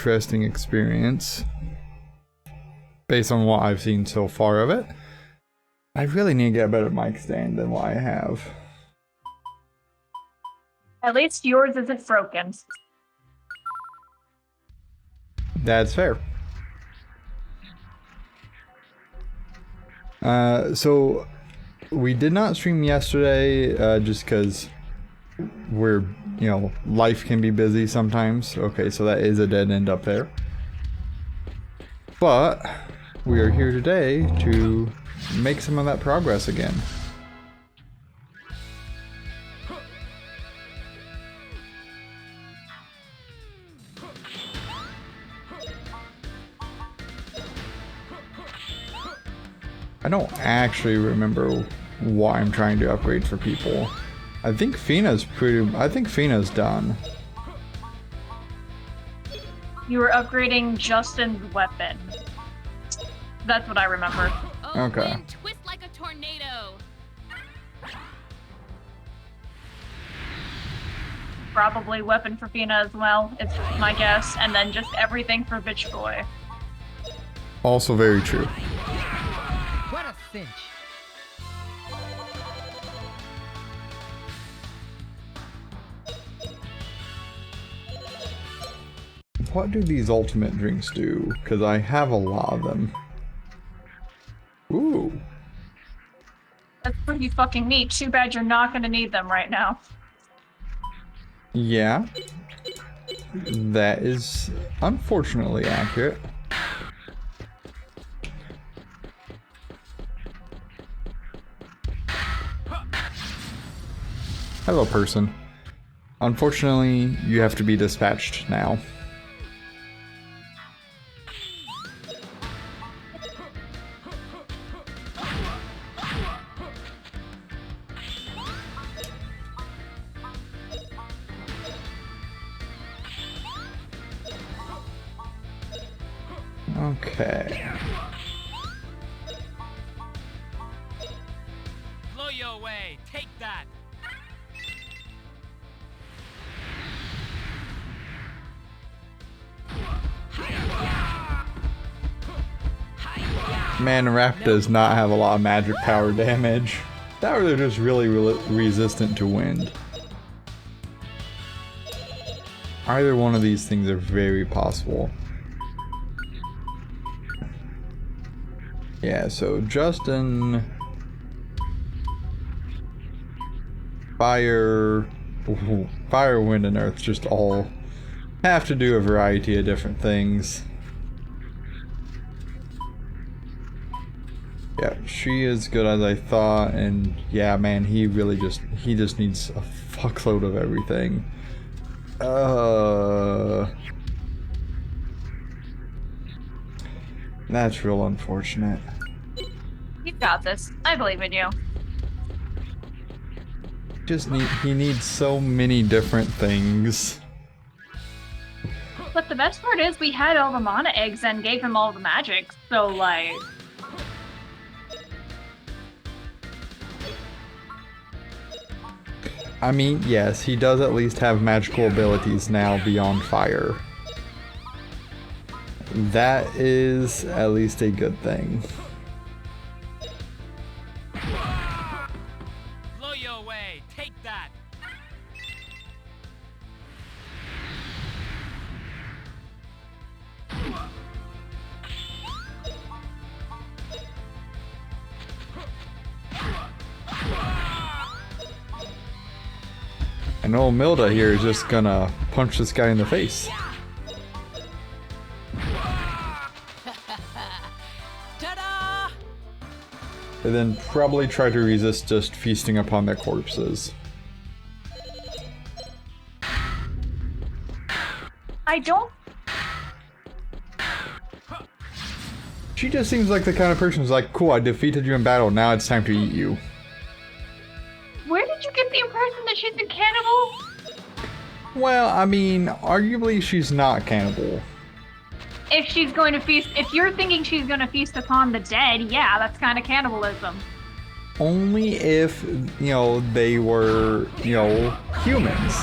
interesting experience based on what I've seen so far of it. I really need to get a better mic stand than what I have. At least yours isn't broken. That's fair. So we did not stream yesterday just because we're, you know, life can be busy sometimes. Okay, so that is a dead end up there. But we are here today to make some of that progress again. I don't actually remember what I'm trying to upgrade for people. I think Fina's done. You were upgrading Justin's weapon. That's what I remember. Okay. Twist like a tornado. Probably weapon for Fina as well, it's my guess. And then just everything for Bitch Boy. Also very true. What a cinch. What do these ultimate drinks do? Because I have a lot of them. Ooh. That's pretty fucking neat. Too bad you're not gonna need them right now. Yeah. That is unfortunately accurate. Hello, person. Unfortunately, you have to be dispatched now. Okay. Blow your way. Take that. Man, Rap does not have a lot of magic power damage. That or they're just really resistant to wind. Either one of these things are very possible. Yeah, so Justin... Fire, Wind, and Earth just all have to do a variety of different things. Yeah, she is good as I thought, and yeah, man, he just needs a fuckload of everything. That's real unfortunate. You've got this. I believe in you. He needs so many different things. But the best part is we had all the mana eggs and gave him all the magic, so like... I mean, yes, he does at least have magical abilities now beyond fire. That is at least a good thing. Blow your way. Take that. And old Milda here is just gonna punch this guy in the face. Ta-da! And then probably try to resist just feasting upon their corpses. I don't... She just seems like the kind of person who's like, cool, I defeated you in battle, now it's time to eat you. Where did you get the impression that she's a cannibal? Well, I mean, arguably she's not cannibal. If she's going to feast... If you're thinking she's going to feast upon the dead, yeah, that's kind of cannibalism. Only if, you know, they were, you know, humans.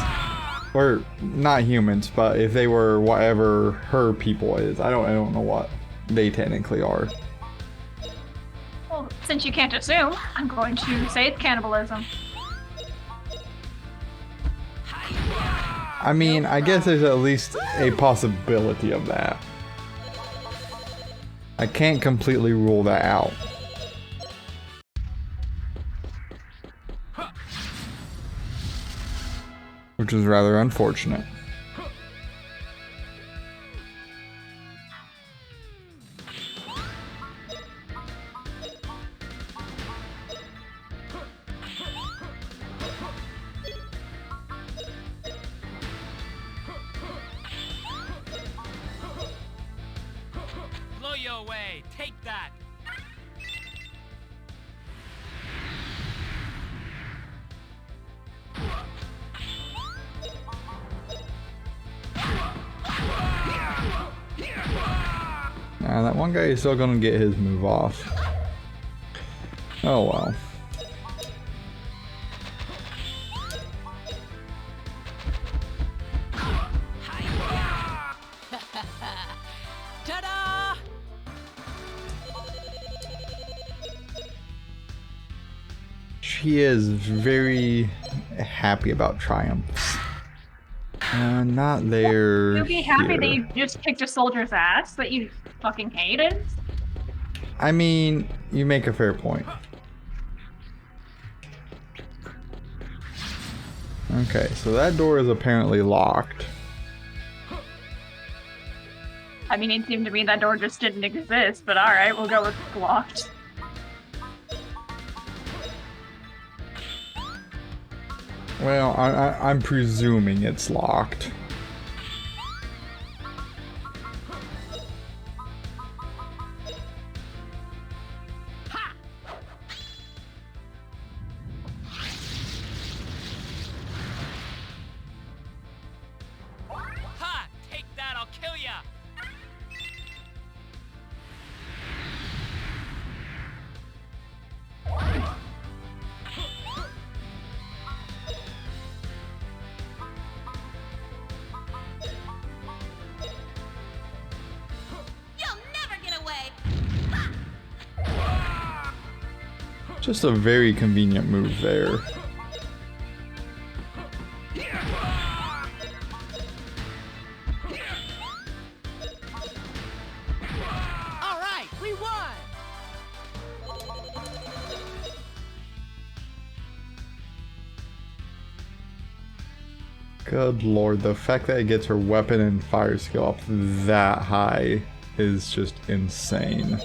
or not humans, but if they were whatever her people is. I don't know what they technically are. Well, since you can't assume, I'm going to say it's cannibalism. I mean, I guess there's at least a possibility of that. I can't completely rule that out. Which is rather unfortunate. Blow you away. Take that. Nah, that one guy is still gonna get his move off. Oh well. Ta-da! She is very happy about triumphs. Not there. You'll be happy here. that you just kicked a soldier's ass that you fucking hated. I mean, you make a fair point. Okay, so that door is apparently locked. I mean, it seemed to me that door just didn't exist, but alright, we'll go with locked. Well, I'm presuming it's locked. Ha! Take that, I'll kill ya! You'll never get away. Just a very convenient move there. All right, we won! Good lord, the fact that it gets her weapon and fire skill up that high is just insane.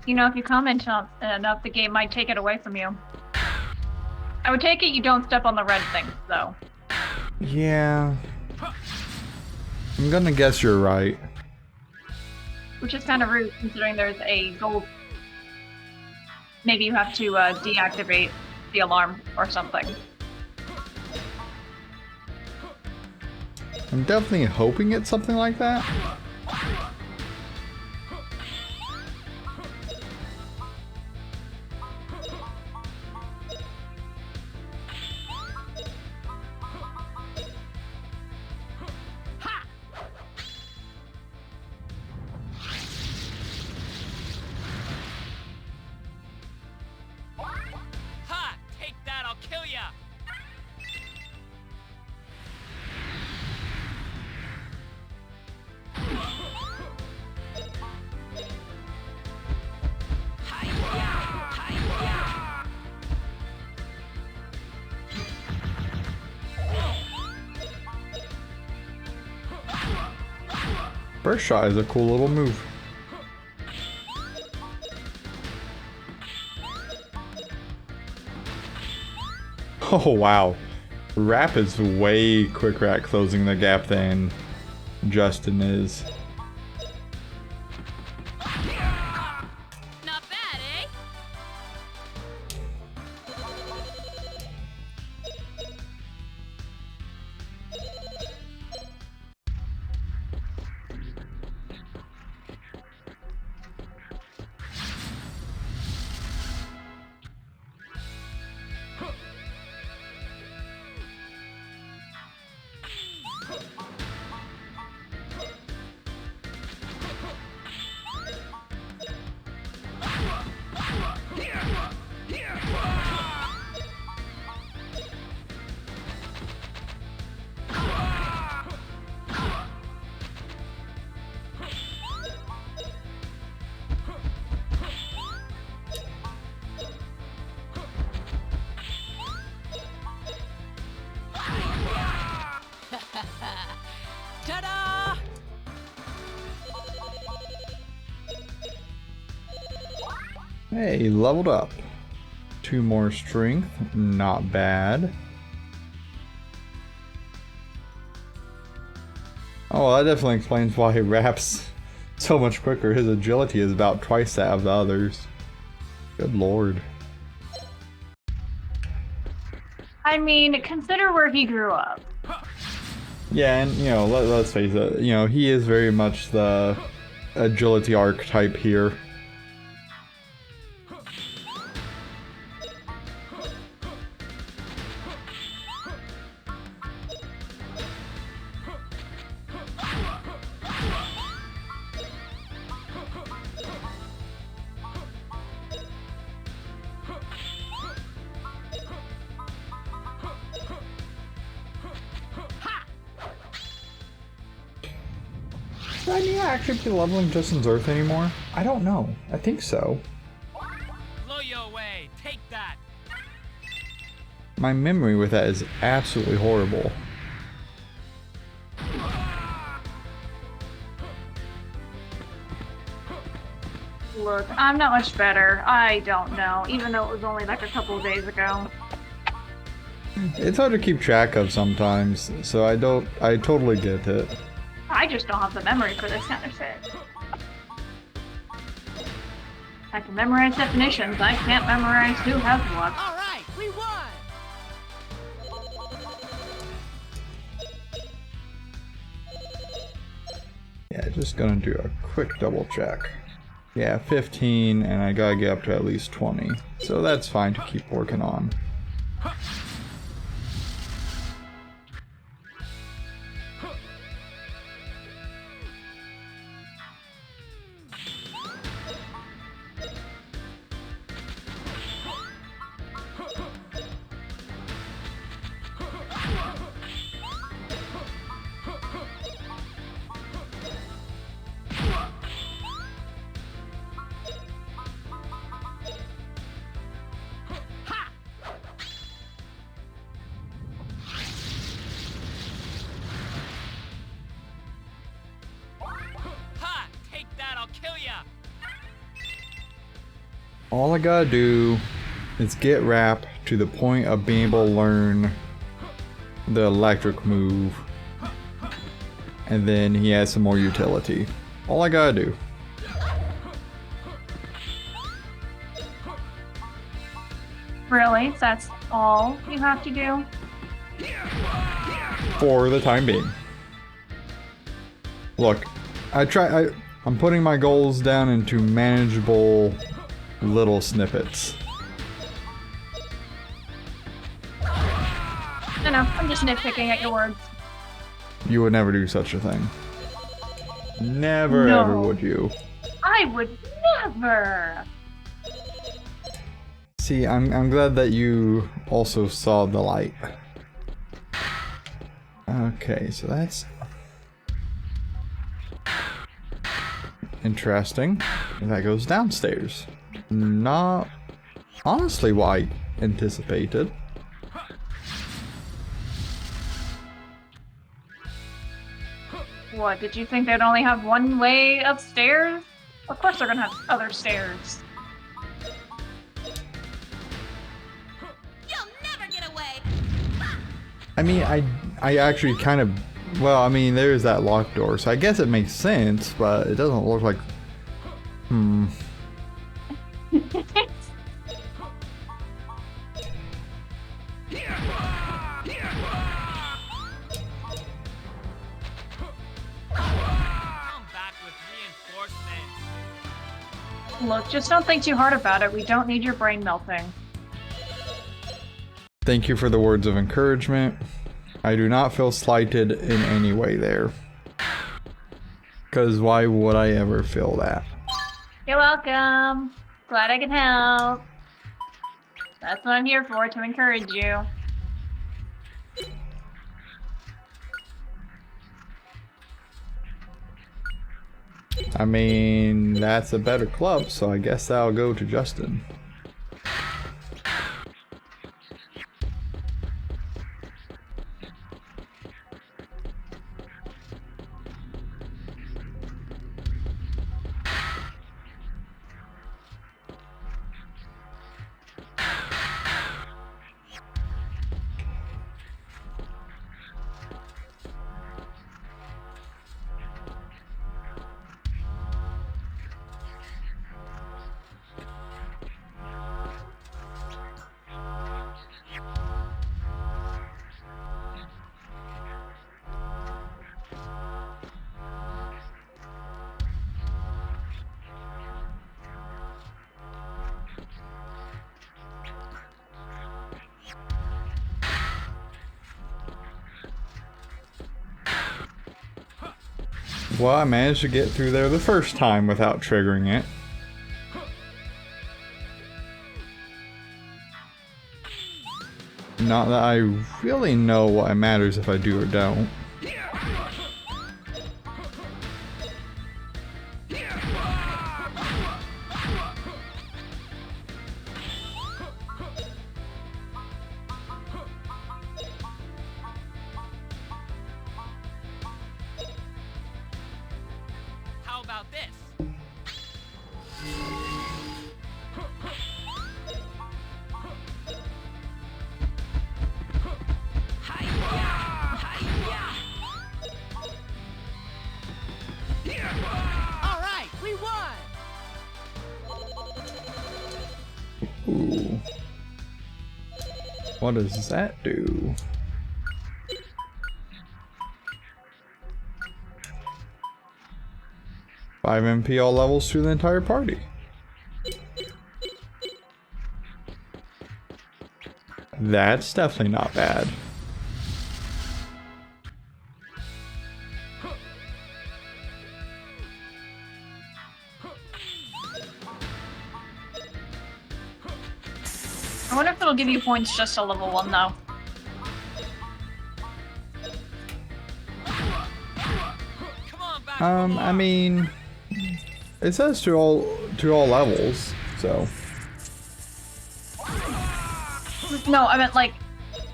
You know, if you comment on enough, the game might take it away from you. I would take it you don't step on the red things, though. Yeah. I'm gonna guess you're right. Which is kind of rude, considering there's a gold... Maybe you have to deactivate the alarm or something. I'm definitely hoping it's something like that. Ha! Take that, I'll kill ya! Burst shot is a cool little move. Oh wow. Rap is way quicker at closing the gap than Justin is. Not bad, eh? Ta-da! Hey, leveled up. 2 more strength, not bad. Oh, well, that definitely explains why he raps so much quicker. His agility is about twice that of the others. Good lord. I mean, consider where he grew up. Yeah, and you know, let's face it, you know, he is very much the agility archetype here. Do I need to actually be leveling Justin's Earth anymore? I don't know. I think so. Blow you away. Take that. My memory with that is absolutely horrible. Look, I'm not much better. I don't know, even though it was only like a couple of days ago. It's hard to keep track of sometimes, so I totally get it. I just don't have the memory for this kind of shit. I can memorize definitions, I can't memorize who has what. All right, we won. Yeah, just gonna do a quick double check. Yeah, 15, and I gotta get up to at least 20. So that's fine to keep working on. Ha! Take that, I'll kill ya. All I gotta do is get Rap to the point of being able to learn the electric move. And then he has some more utility. All I gotta do. Really? That's all you have to do? For the time being. Look, I'm putting my goals down into manageable little snippets. I know, I'm just nitpicking at your words. You would never do such a thing. Never No. ever would you. I would never! See, I'm glad that you also saw the light. Okay, so that's interesting. And that goes downstairs. Not honestly what I anticipated. What, did you think they'd only have one way upstairs? Of course they're gonna have other stairs. You'll never get away. I mean, I actually kind of, well, I mean, there's that locked door, so I guess it makes sense, but it doesn't look like, Come back with reinforcements. Look, just don't think too hard about it. We don't need your brain melting. Thank you for the words of encouragement. I do not feel slighted in any way there. Because why would I ever feel that? You're welcome. Glad I can help. That's what I'm here for, to encourage you. I mean, that's a better club, so I guess I'll go to Justin. Well, I managed to get through there the first time without triggering it. Not that I really know what matters if I do or don't. How about this? All right, we won. Ooh. What does that do? Five MP all levels through the entire party. That's definitely not bad. I wonder if it'll give you points just to level 1 though. Come on, back. I mean, it says to all levels, so No, I meant like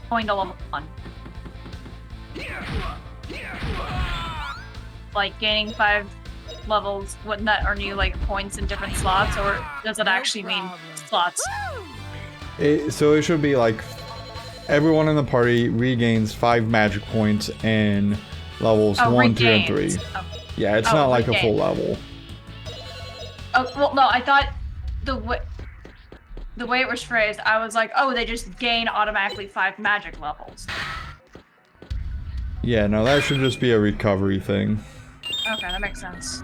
going to level 1. Like gaining 5 levels, wouldn't that earn you like points in different slots, or does it actually mean slots? so it should be like everyone in the party regains 5 magic points in levels 1, 2, and 3. regains. Oh. Yeah, it's Oh, not like a full regains. level. Oh, well, no, I thought the way it was phrased, I was like, oh, they just gain automatically 5 magic levels. Yeah, no, that should just be a recovery thing. Okay, that makes sense.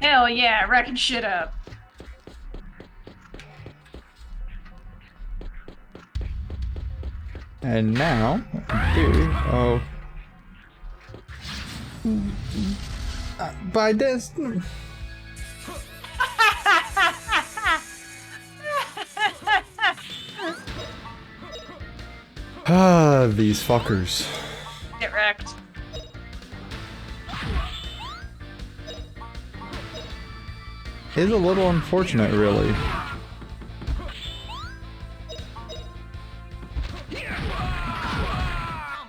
Hell yeah, wrecking shit up. And now, oh, by this. Ah, these fuckers. Get wrecked. It's a little unfortunate, really. Come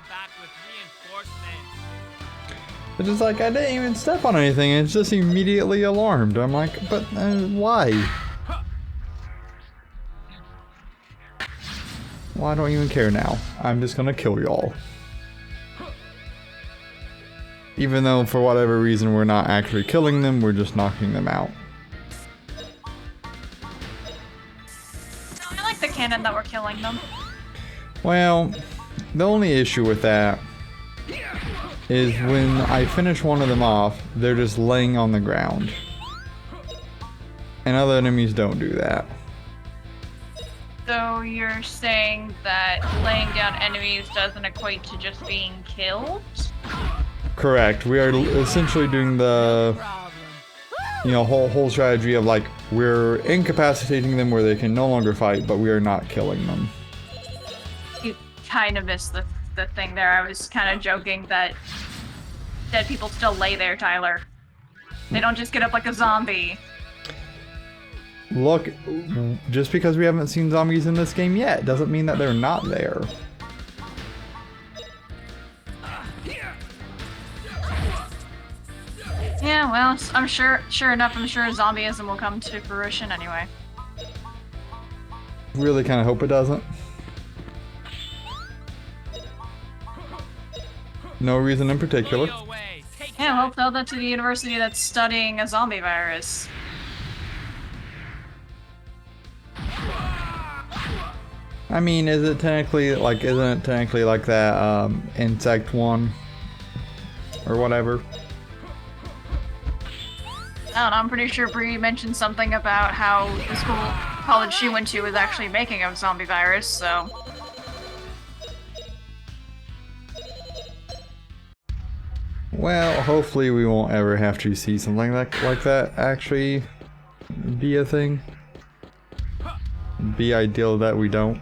back with reinforcements. It's just like, I didn't even step on anything, and it's just immediately alarmed. I'm like, but why? Well, I don't even care now. I'm just gonna kill y'all. Even though, for whatever reason, we're not actually killing them, we're just knocking them out. I like the canon that we're killing them. Well, the only issue with that is when I finish one of them off, they're just laying on the ground. And other enemies don't do that. So you're saying that laying down enemies doesn't equate to just being killed? Correct. We are essentially doing the, Problem. you know, whole strategy of like, we're incapacitating them where they can no longer fight, but we are not killing them. You kind of missed the thing there. I was kind of joking that dead people still lay there, Tyler. They don't just get up like a zombie. Look, just because we haven't seen zombies in this game yet, doesn't mean that they're not there. Yeah, well, I'm sure enough, I'm sure zombieism will come to fruition anyway. Really kind of hope it doesn't. No reason in particular. Blow you away. Take Yeah, that. well, tell that to the university that's studying a zombie virus. I mean, isn't it technically like that insect one or whatever? I don't know, I'm pretty sure Bree mentioned something about how the college she went to was actually making a zombie virus, so... Well, hopefully we won't ever have to see something like that actually be a thing. Be ideal that we don't.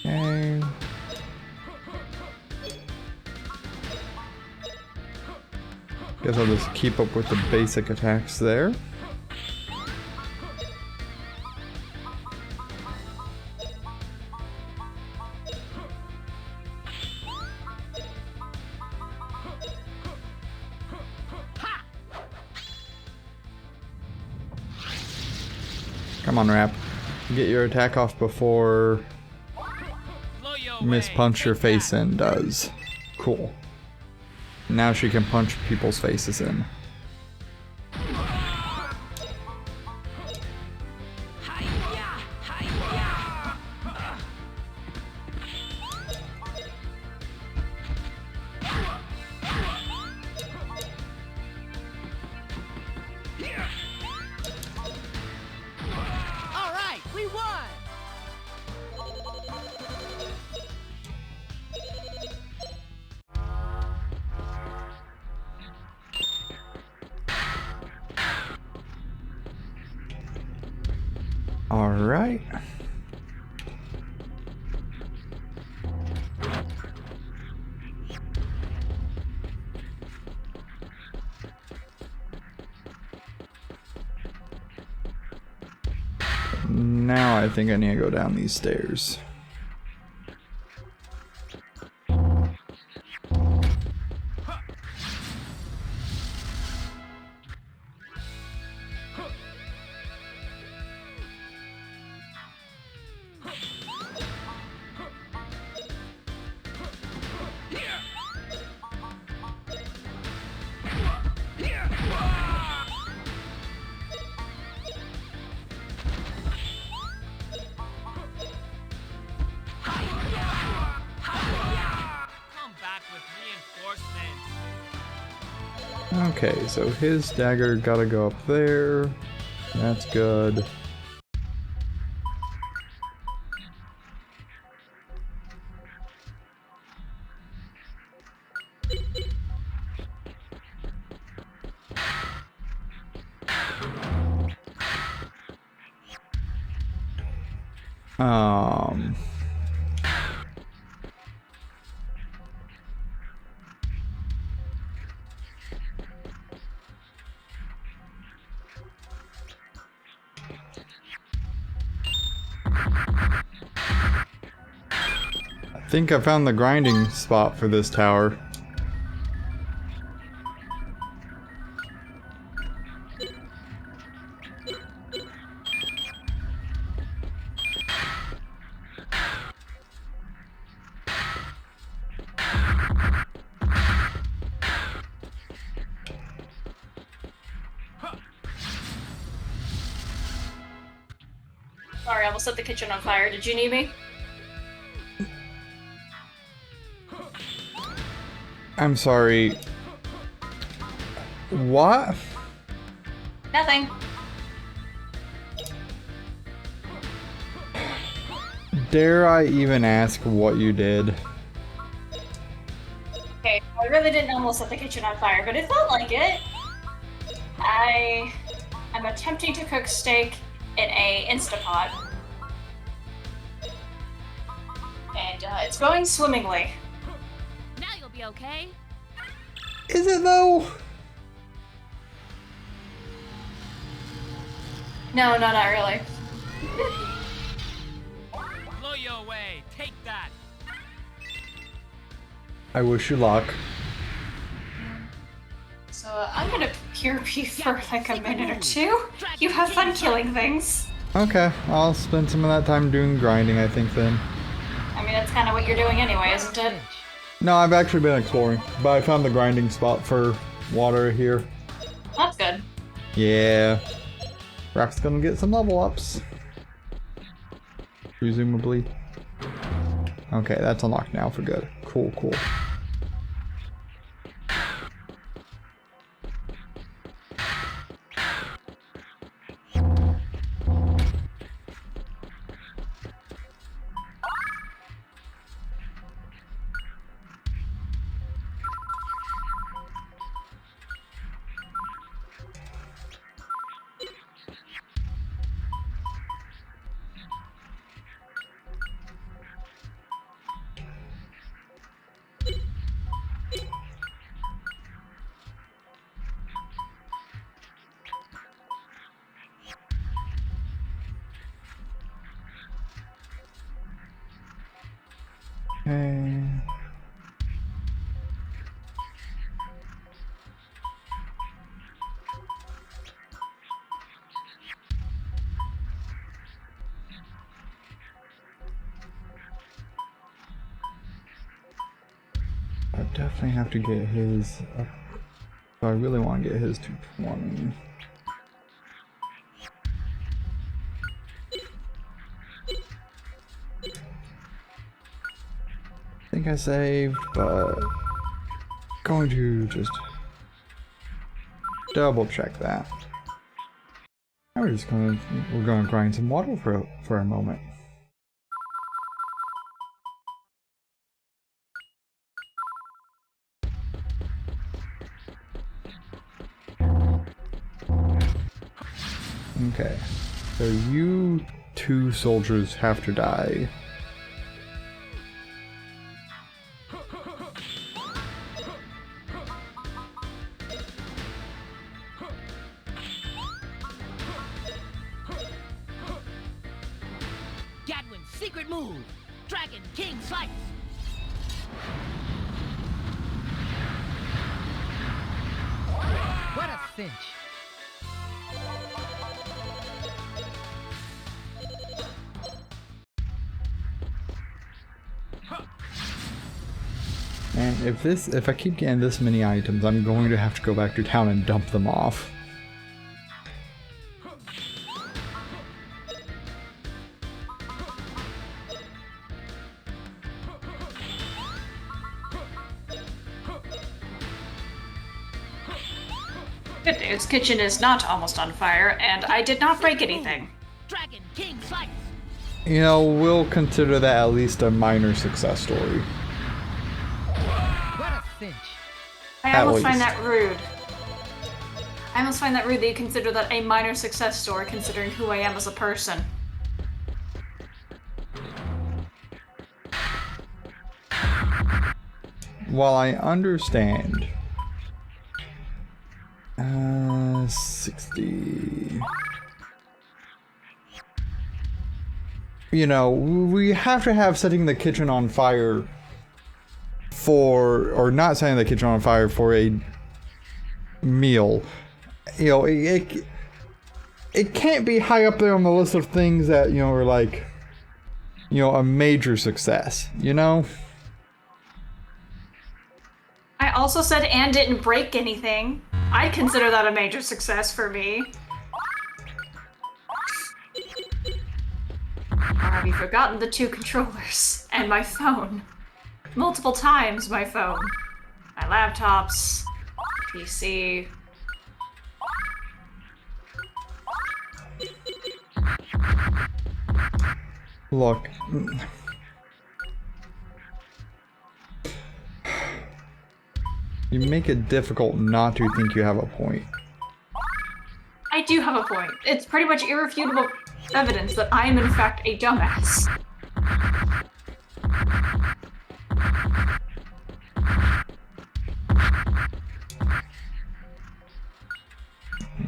Okay. Guess I'll just keep up with the basic attacks there. Come on, Rap. Get your attack off before Miss Punch Your Face In does. Cool. Now she can punch people's faces in. All right, we won. All right. Now I think I need to go down these stairs. Come back with reinforcements. Okay, so his dagger gotta go up there. That's good. Um... I think I found the grinding spot for this tower. Sorry, I almost set the kitchen on fire. Did you need me? I'm sorry. What? Nothing. Dare I even ask what you did? Okay, I really didn't almost set the kitchen on fire, but it felt like it. I'm attempting to cook steak in a Instapot. And it's going swimmingly. Now you'll be okay. Is it though? No, not really. Blow you away. Take that. I wish you luck. So I'm gonna pure beef for like a minute or two. You have fun killing things. Okay, I'll spend some of that time doing grinding, I think, then. I mean, that's kind of what you're doing anyway, isn't it? No, I've actually been exploring, but I found the grinding spot for water here. That's good. Yeah. Rap's gonna get some level ups. Presumably. Okay, that's unlocked now for good. Cool, cool. Okay. I definitely have to get his up. So I really want to get his to 20. I think I saved, but going to just double check that. Now we're gonna grind some water for a moment. Okay, so you two soldiers have to die. Gadwin's secret move. Dragon King Slice. What a cinch. And if I keep getting this many items, I'm going to have to go back to town and dump them off. Good news, kitchen is not almost on fire, and I did not break anything. Dragon King Slice. You know, we'll consider that at least a minor success story. What a cinch. I almost find least. that rude. I almost find that rude that you consider that a minor success story, considering who I am as a person. While I understand, 60. You know, we have to have setting the kitchen on fire for, or not setting the kitchen on fire for a meal. You know, it can't be high up there on the list of things that, you know, are like, you know, a major success, you know? I also said Anne didn't break anything. I consider that a major success for me. Or have you forgotten the 2 controllers? And my phone. Multiple times my phone. My laptops. PC. Look. You make it difficult not to think you have a point. I do have a point. It's pretty much irrefutable evidence that I am in fact a dumbass.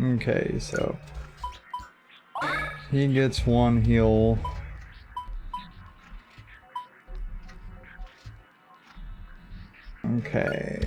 Okay, so he gets 1 heal. Okay.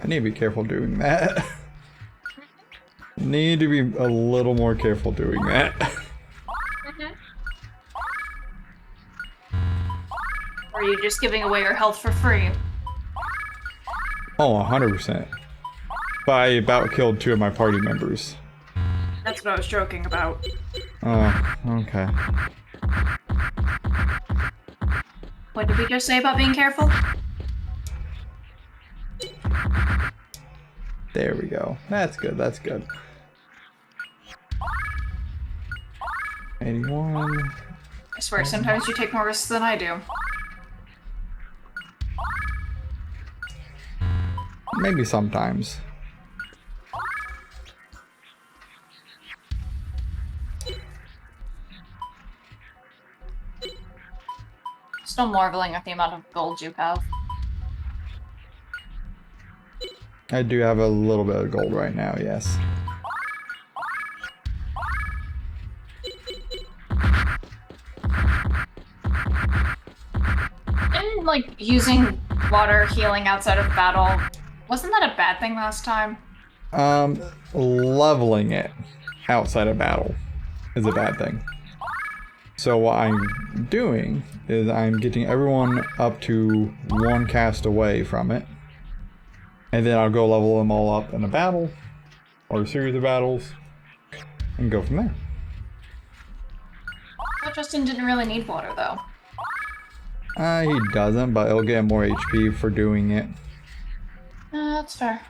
I need to be careful doing that. Need to be a little more careful doing that. Or are you just giving away your health for free? Oh, 100%. But I about killed 2 of my party members. That's what I was joking about. Oh, okay. What did we just say about being careful? There we go. That's good, that's good. 81. I swear, sometimes you take more risks than I do. Maybe sometimes. Still marveling at the amount of gold you have. I do have a little bit of gold right now, yes. And, like, using water healing outside of battle, wasn't that a bad thing last time? Leveling it outside of battle is a bad thing. So what I'm doing is I'm getting everyone up to one cast away from it. And then I'll go level them all up in a battle, or a series of battles, and go from there. But Justin didn't really need water, though. He doesn't, but it'll get him more HP for doing it. That's fair.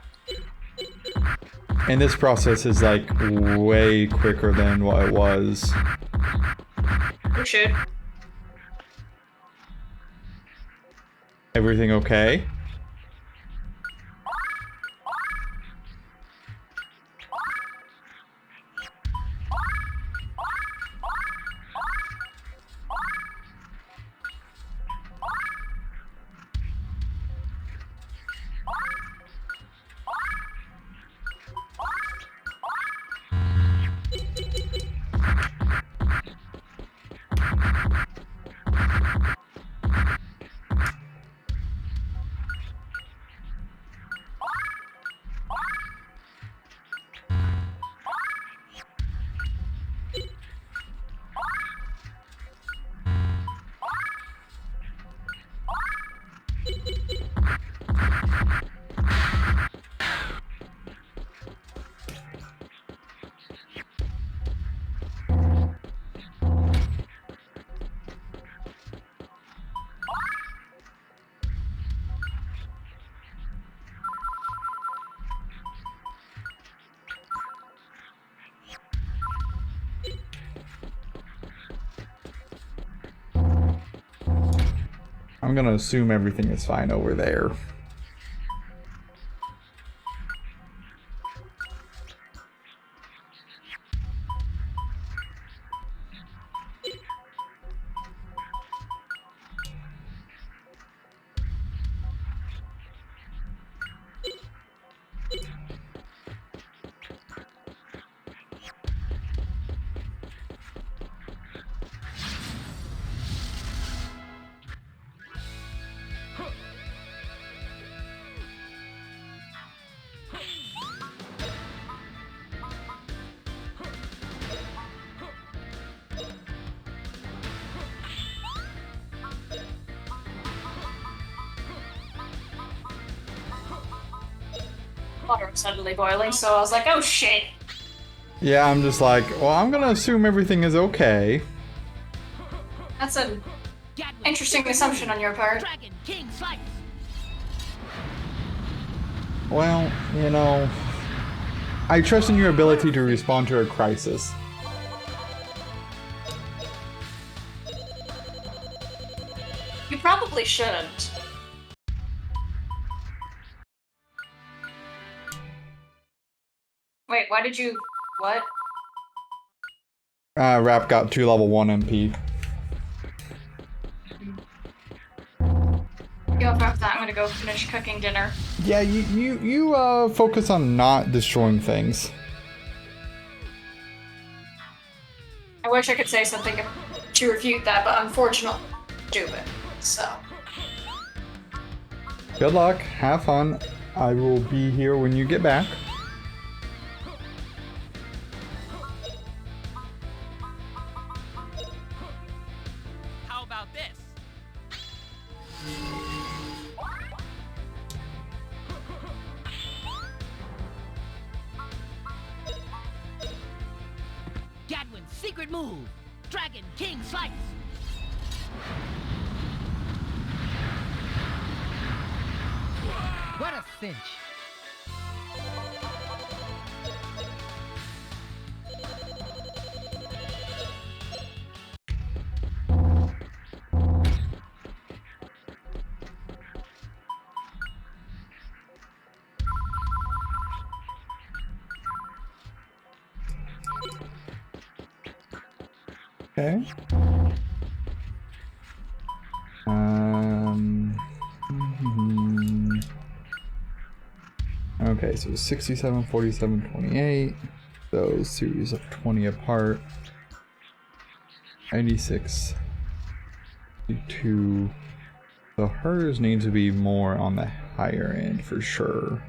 And this process is like way quicker than what it was. Oh shit. Everything okay? I'm gonna assume everything is fine over there. Water was suddenly boiling, so I was like, oh shit. Yeah, I'm just like, well, I'm gonna assume everything is okay. That's an interesting assumption on your part. Dragon King Slice. Well, you know, I trust in your ability to respond to a crisis. You probably shouldn't. Wait, why did you... what? Rap got 2 level 1 MP. Go after that, I'm gonna go finish cooking dinner. Yeah, you focus on not destroying things. I wish I could say something to refute that, but unfortunately, stupid. So... Good luck, have fun. I will be here when you get back. How about this? Gadwin's secret move. Dragon King Slice. What a cinch. Okay. Mhm. Okay, so 67, 47, 28. Those series of 20 apart. 86, 52. So hers needs to be more on the higher end for sure.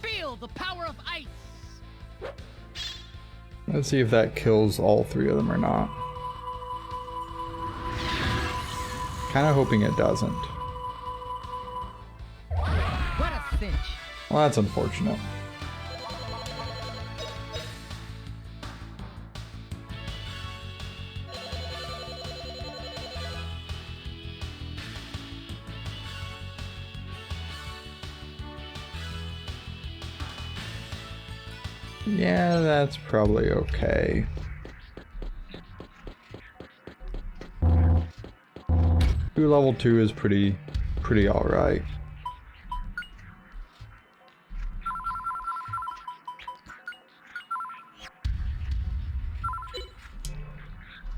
Feel the power of ice. Let's see if that kills all three of them or not. Kind of hoping it doesn't. What a cinch. Well, that's unfortunate. Yeah, that's probably okay. Level 2 is pretty alright.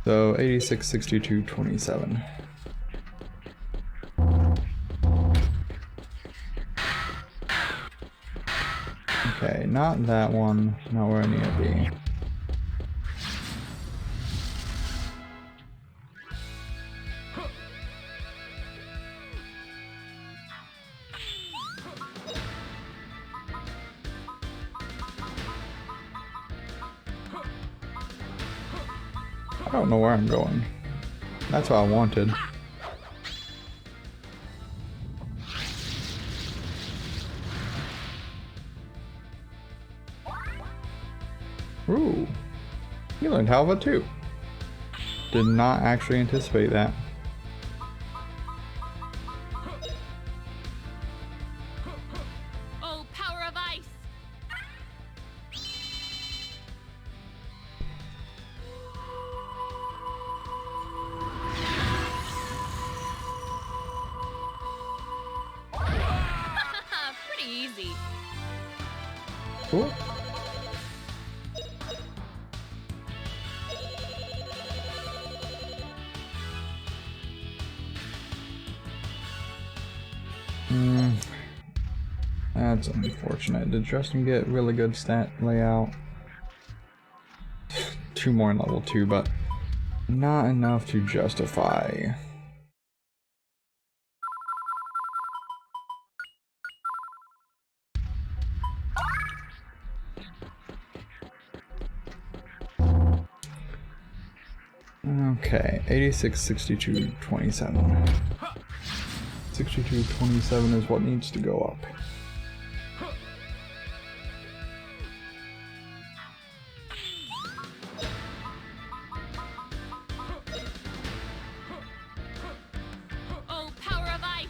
So 86, 62, 27. Okay, not that one, not where I need to be. I don't know where I'm going. That's what I wanted. Ooh, you learned Halva too. Did not actually anticipate that. Oh, power of ice. Pretty easy. Cool. That's unfortunate. Did Justin get really good stat layout? 2 more in level 2, but not enough to justify. Okay, 86, 62, 27. 62, 27 is what needs to go up. Oh, power of ice.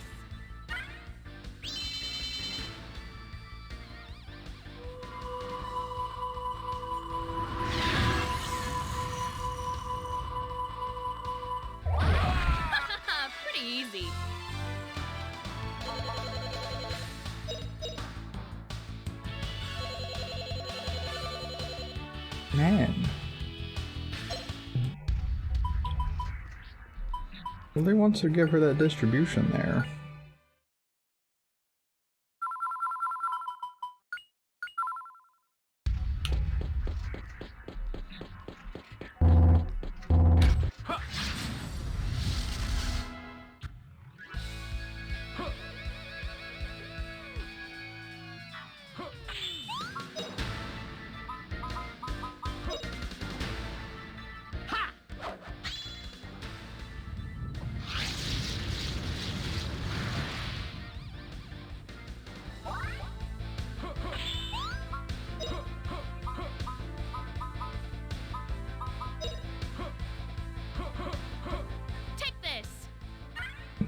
Pretty easy. Man. Really wants to give her that distribution there.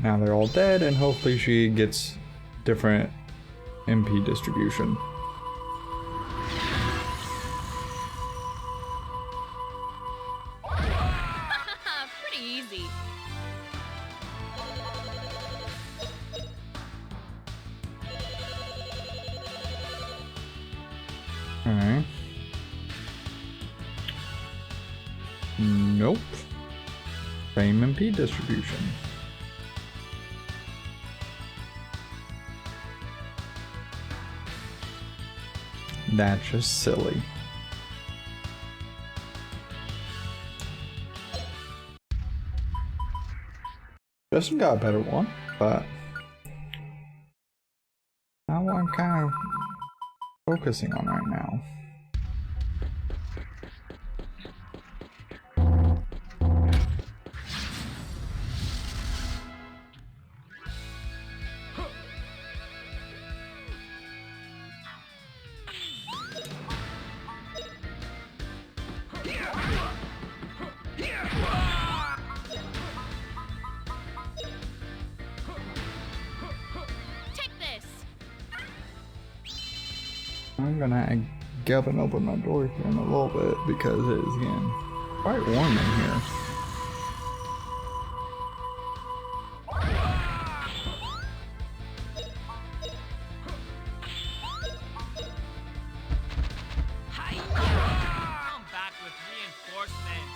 Now they're all dead, and hopefully she gets different MP distribution. Pretty easy. Alright. Nope. Same MP distribution. That's just silly. Justin got a better one, but not what I'm kind of focusing on right now. Take this. I'm gonna get and open my door here in a little bit because it is getting quite warm in here. Come back with reinforcements.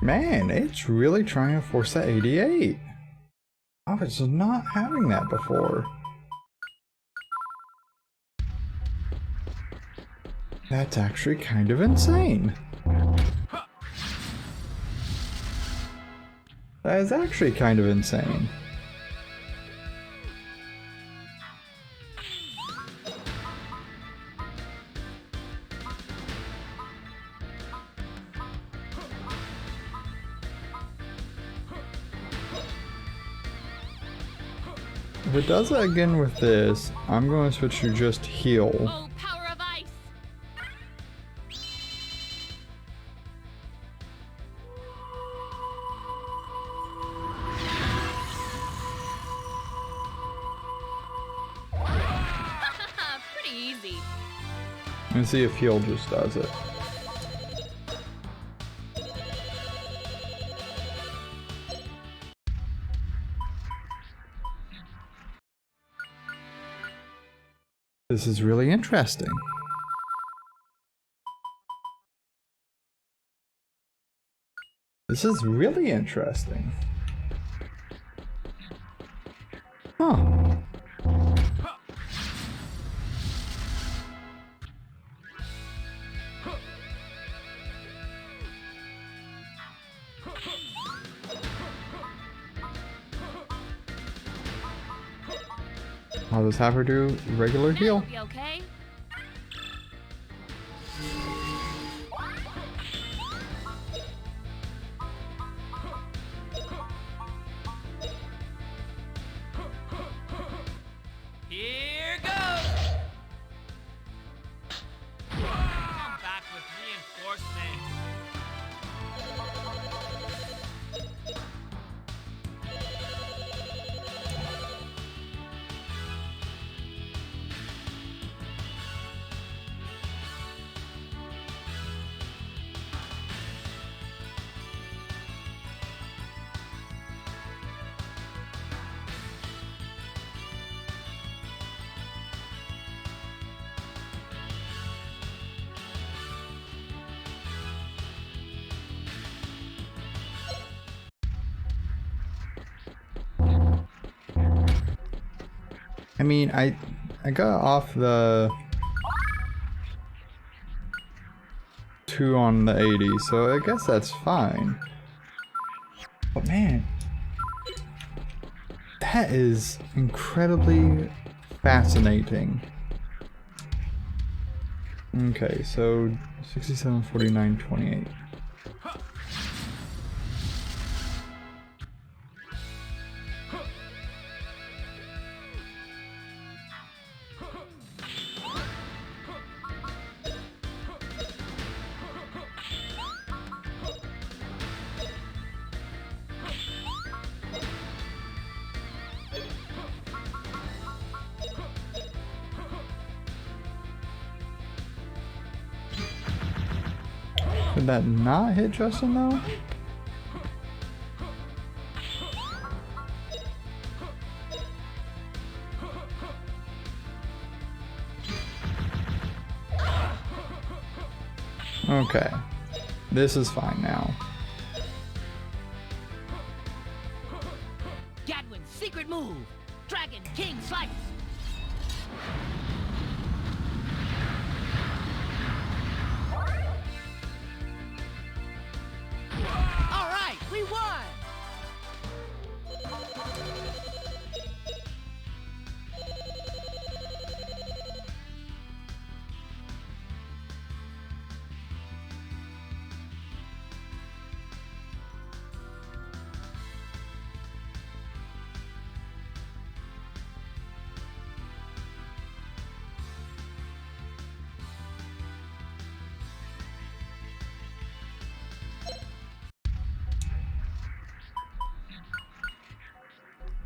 Man, it's really trying to force that 88. I was not having that before. That's actually kind of insane. That is actually kind of insane. If it does it again with this, I'm going to switch to just heal. Oh, power of ice. Pretty easy. And see if heal just does it. This is really interesting. This is really interesting. Huh. I'll just have her do regular heal. That'll be okay. Here goes. Come back with reinforcements. I mean, I got off the 2 on the 80, so I guess that's fine. But man, that is incredibly fascinating. Okay, so 67, 49, 28. Did that not hit Justin though? Okay. This is fine now. Gadwin's secret move. Dragon King Slice. All right, we won.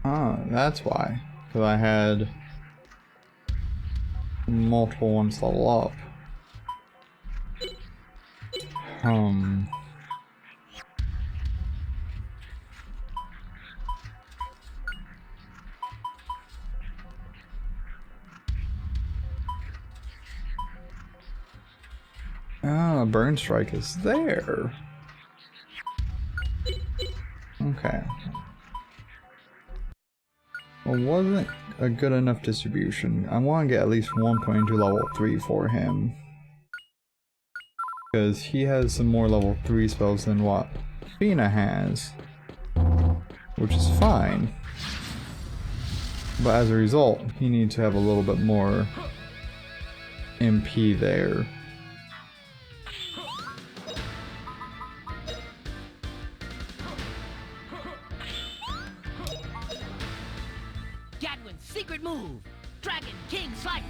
Oh, that's why. Because I had multiple ones level up. Ah, Burn Strike is there. Okay. Well, wasn't a good enough distribution. I want to get at least 1 point into level 3 for him. Because he has some more level 3 spells than what Fina has. Which is fine. But as a result, he needs to have a little bit more MP there. Gadwin's secret move. Dragon King Slice.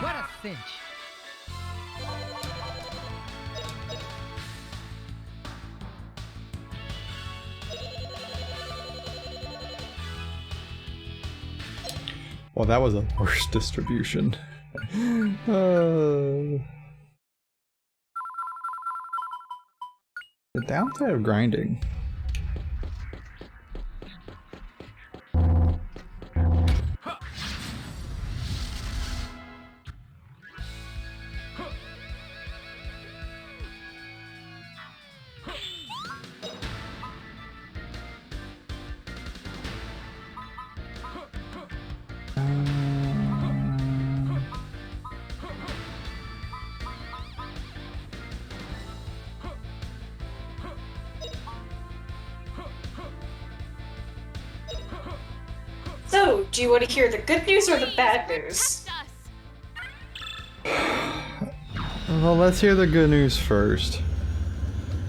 What a cinch. Well, that was a worse distribution. The downside of grinding. So, do you want to hear the good news or the bad news? Well, let's hear the good news first.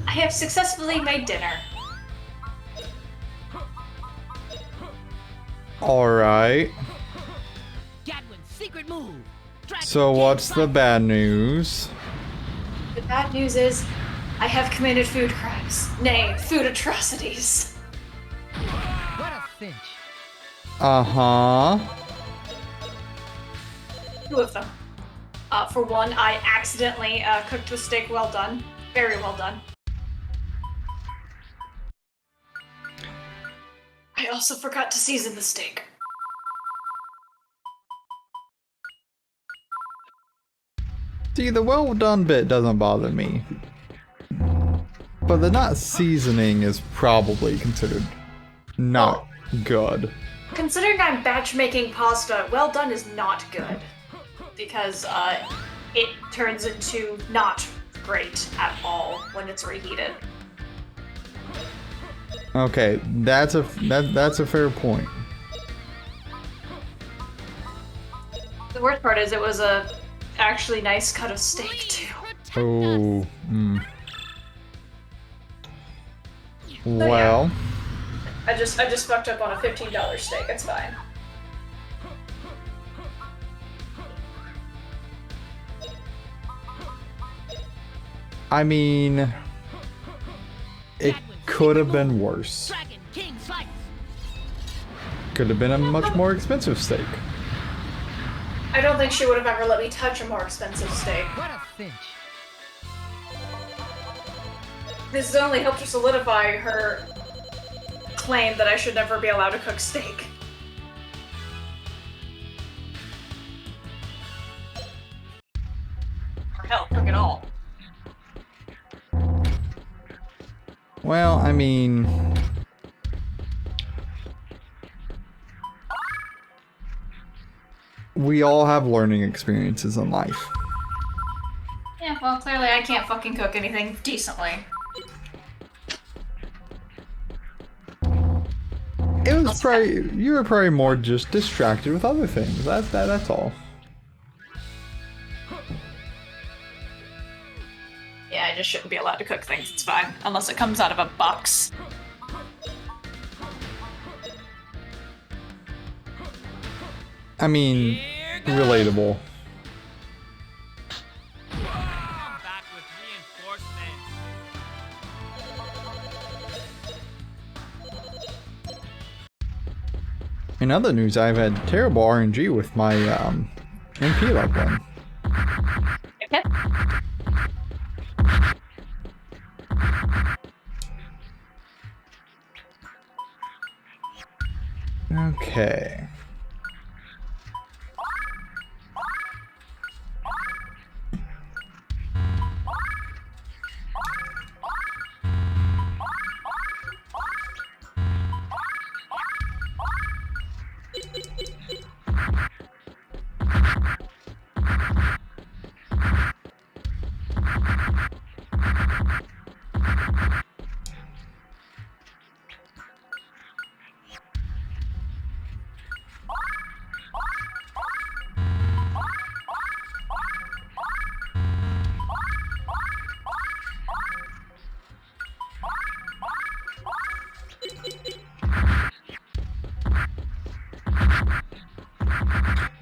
I have successfully made dinner. Alright. Gadwin's secret move. Dragon So King what's the Slice. bad news? The bad news is, I have committed food crimes. Nay, food atrocities. What a cinch. Uh-huh. 2 of them. For one, I accidentally cooked the steak well done. Very well done. I also forgot to season the steak. See, the well done bit doesn't bother me. But the not seasoning is probably considered not good. Considering I'm batch making pasta, well done is not good. Because it turns into not great at all when it's reheated. Okay, that's a fair point. The worst part is it was a actually nice cut of steak too. Oh, Well, I just fucked up on a $15 steak. It's fine. I mean, it could have been worse. Dragon King Slice. Could have been a much more expensive steak. I don't think she would have ever let me touch a more expensive steak. What a cinch. This has only helped her solidify her claim that I should never be allowed to cook steak. Or hell, cook it all. Well, I mean, we all have learning experiences in life. Yeah, well, clearly I can't fucking cook anything decently. It was probably, you were probably more just distracted with other things. That's all. Yeah, I just shouldn't be allowed to cook things. It's fine. Unless it comes out of a box. I mean, relatable. Come back with reinforcements. In other news, I've had terrible RNG with my MP level one. Okay. Okay.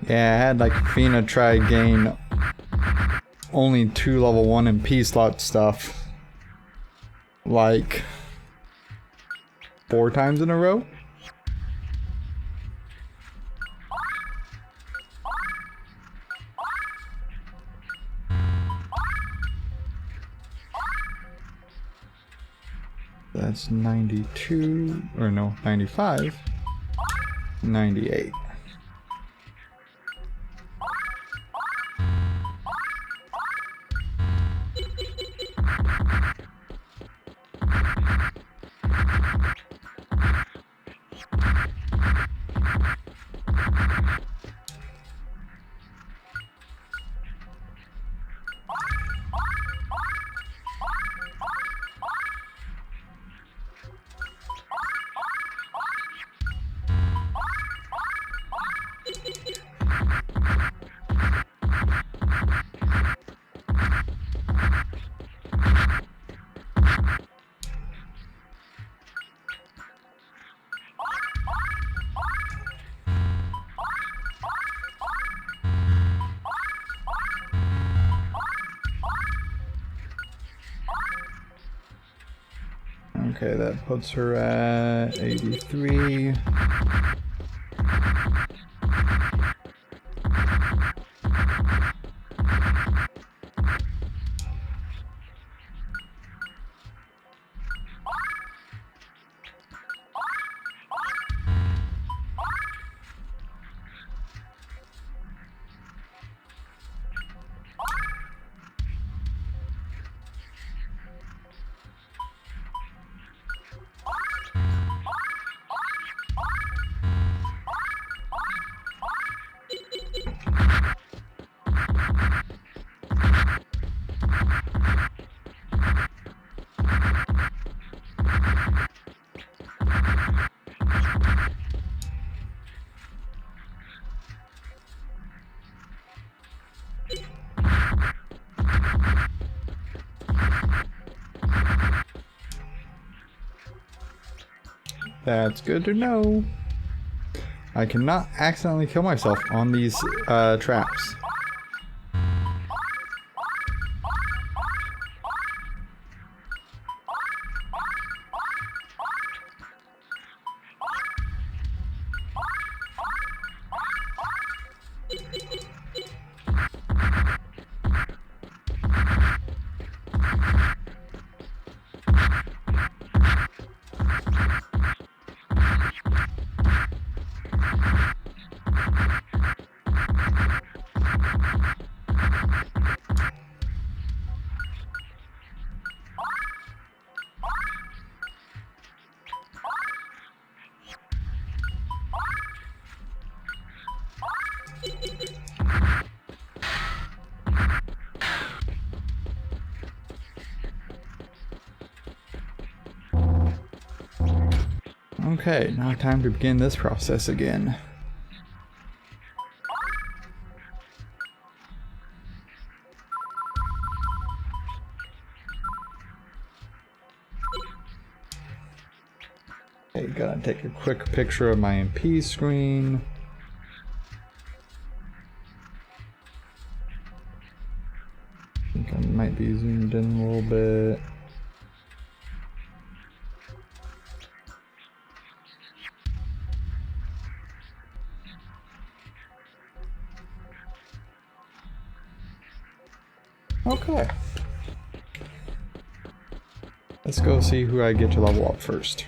Yeah, I had like Fina try gain only 2 level 1 MP slot stuff like 4 times in a row. That's 92, or no, 95, 98. Okay, that puts her at 83. That's good to know. I cannot accidentally kill myself on these traps. Okay, now time to begin this process again. Okay, gotta take a quick picture of my MP screen. I think I might be zoomed in a little bit. Okay. Let's go see who I get to level up first.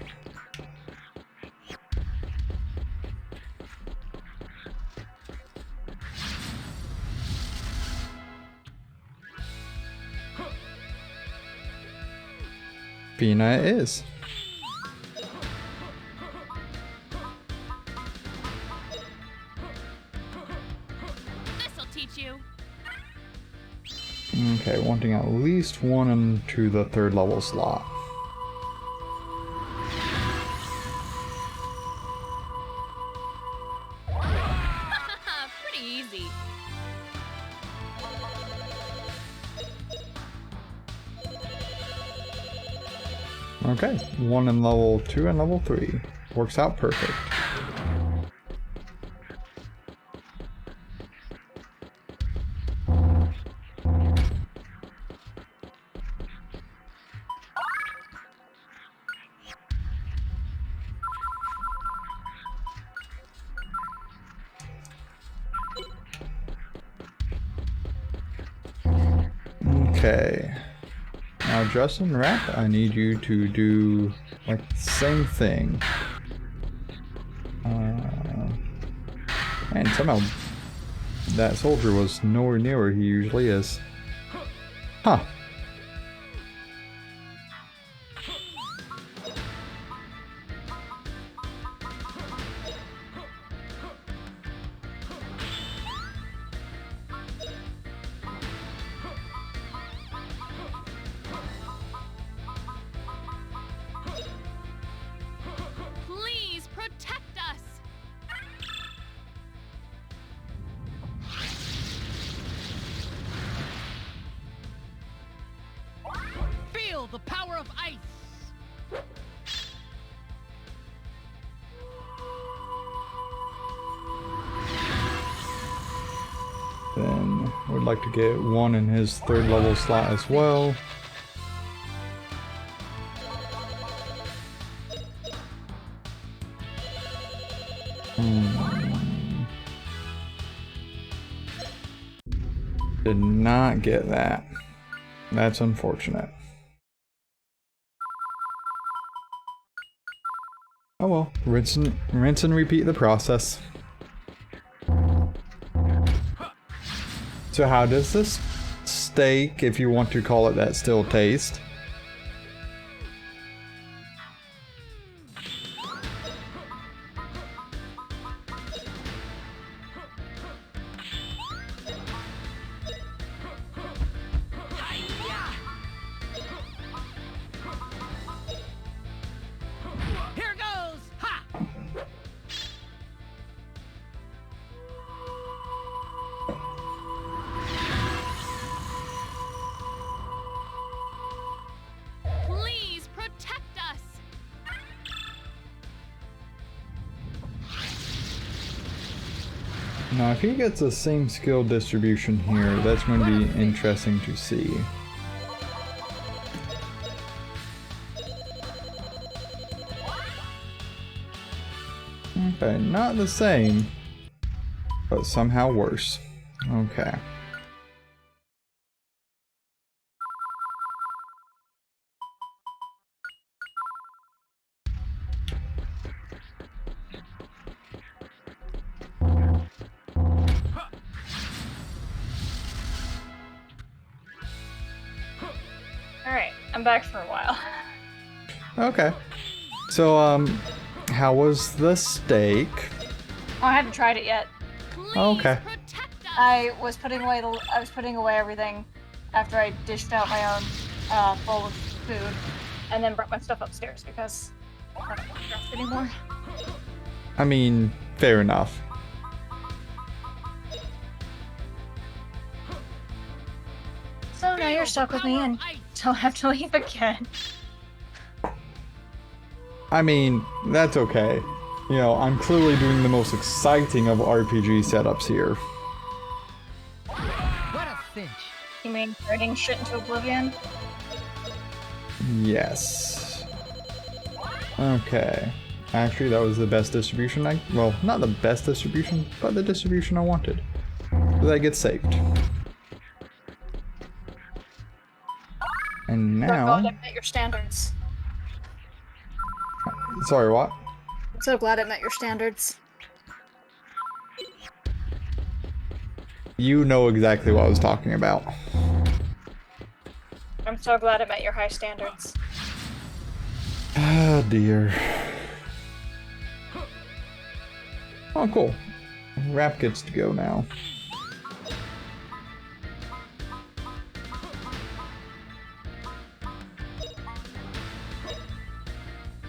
Fina it is. This'll teach you. Okay, wanting at least one into the 3rd level slot. Pretty easy. Okay, one in level 2 and level 3. Works out perfect. Okay. Now, Justin Rapp, I need you to do like the same thing. And somehow that soldier was nowhere near where he usually is. Huh. Please protect us. Feel the power of ice. Then would like to get one in his 3rd level slot as well. Did not get that. That's unfortunate. Oh well, rinse and repeat the process. So how does this steak, if you want to call it that, still taste? Here goes. Ha! Please protect us. Now if he gets the same skill distribution here, that's going to be interesting to see. Okay, not the same, but somehow worse. Okay. Alright, I'm back for a while. Okay. So, how was the steak? Oh, I haven't tried it yet. Please Okay. protect us. I was putting away everything after I dished out my own bowl of food, and then brought my stuff upstairs because I don't trust anymore. I mean, fair enough. So now you're stuck with me and don't have to leave again. I mean, that's okay. You know, I'm clearly doing the most exciting of RPG setups here. What a cinch. You mean turning shit into oblivion? Yes. Okay. Actually, that was the best distribution well, not the best distribution, but the distribution I wanted. So that gets saved. And So glad now... it met your standards. Sorry, what? I'm so glad it met your standards. You know exactly what I was talking about. I'm so glad it met your high standards. Ah, dear. Oh, cool. Rap gets to go now.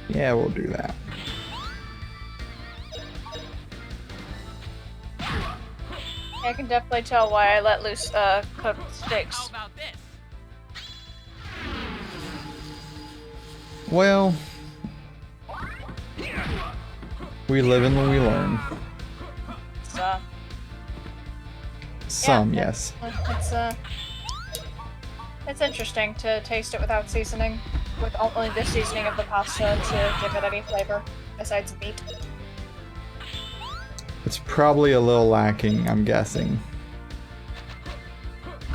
Yeah, we'll do that. I can definitely tell why I let loose cooked steaks. How about this? Well, we live and we learn. So, Some, yeah, yes. it's interesting to taste it without seasoning, with only the seasoning of the pasta to give it any flavor besides meat. It's probably a little lacking, I'm guessing.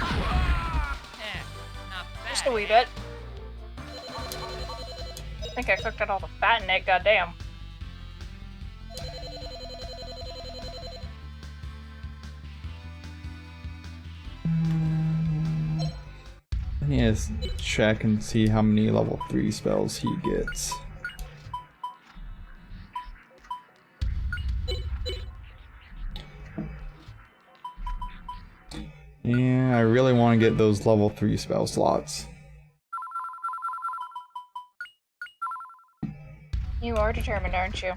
Eh, not Just bad. a wee bit. I think I cooked out all the fat in it, goddamn. Yes, check and see how many level 3 spells he gets. Yeah, I really want to get those level 3 spell slots. You are determined, aren't you?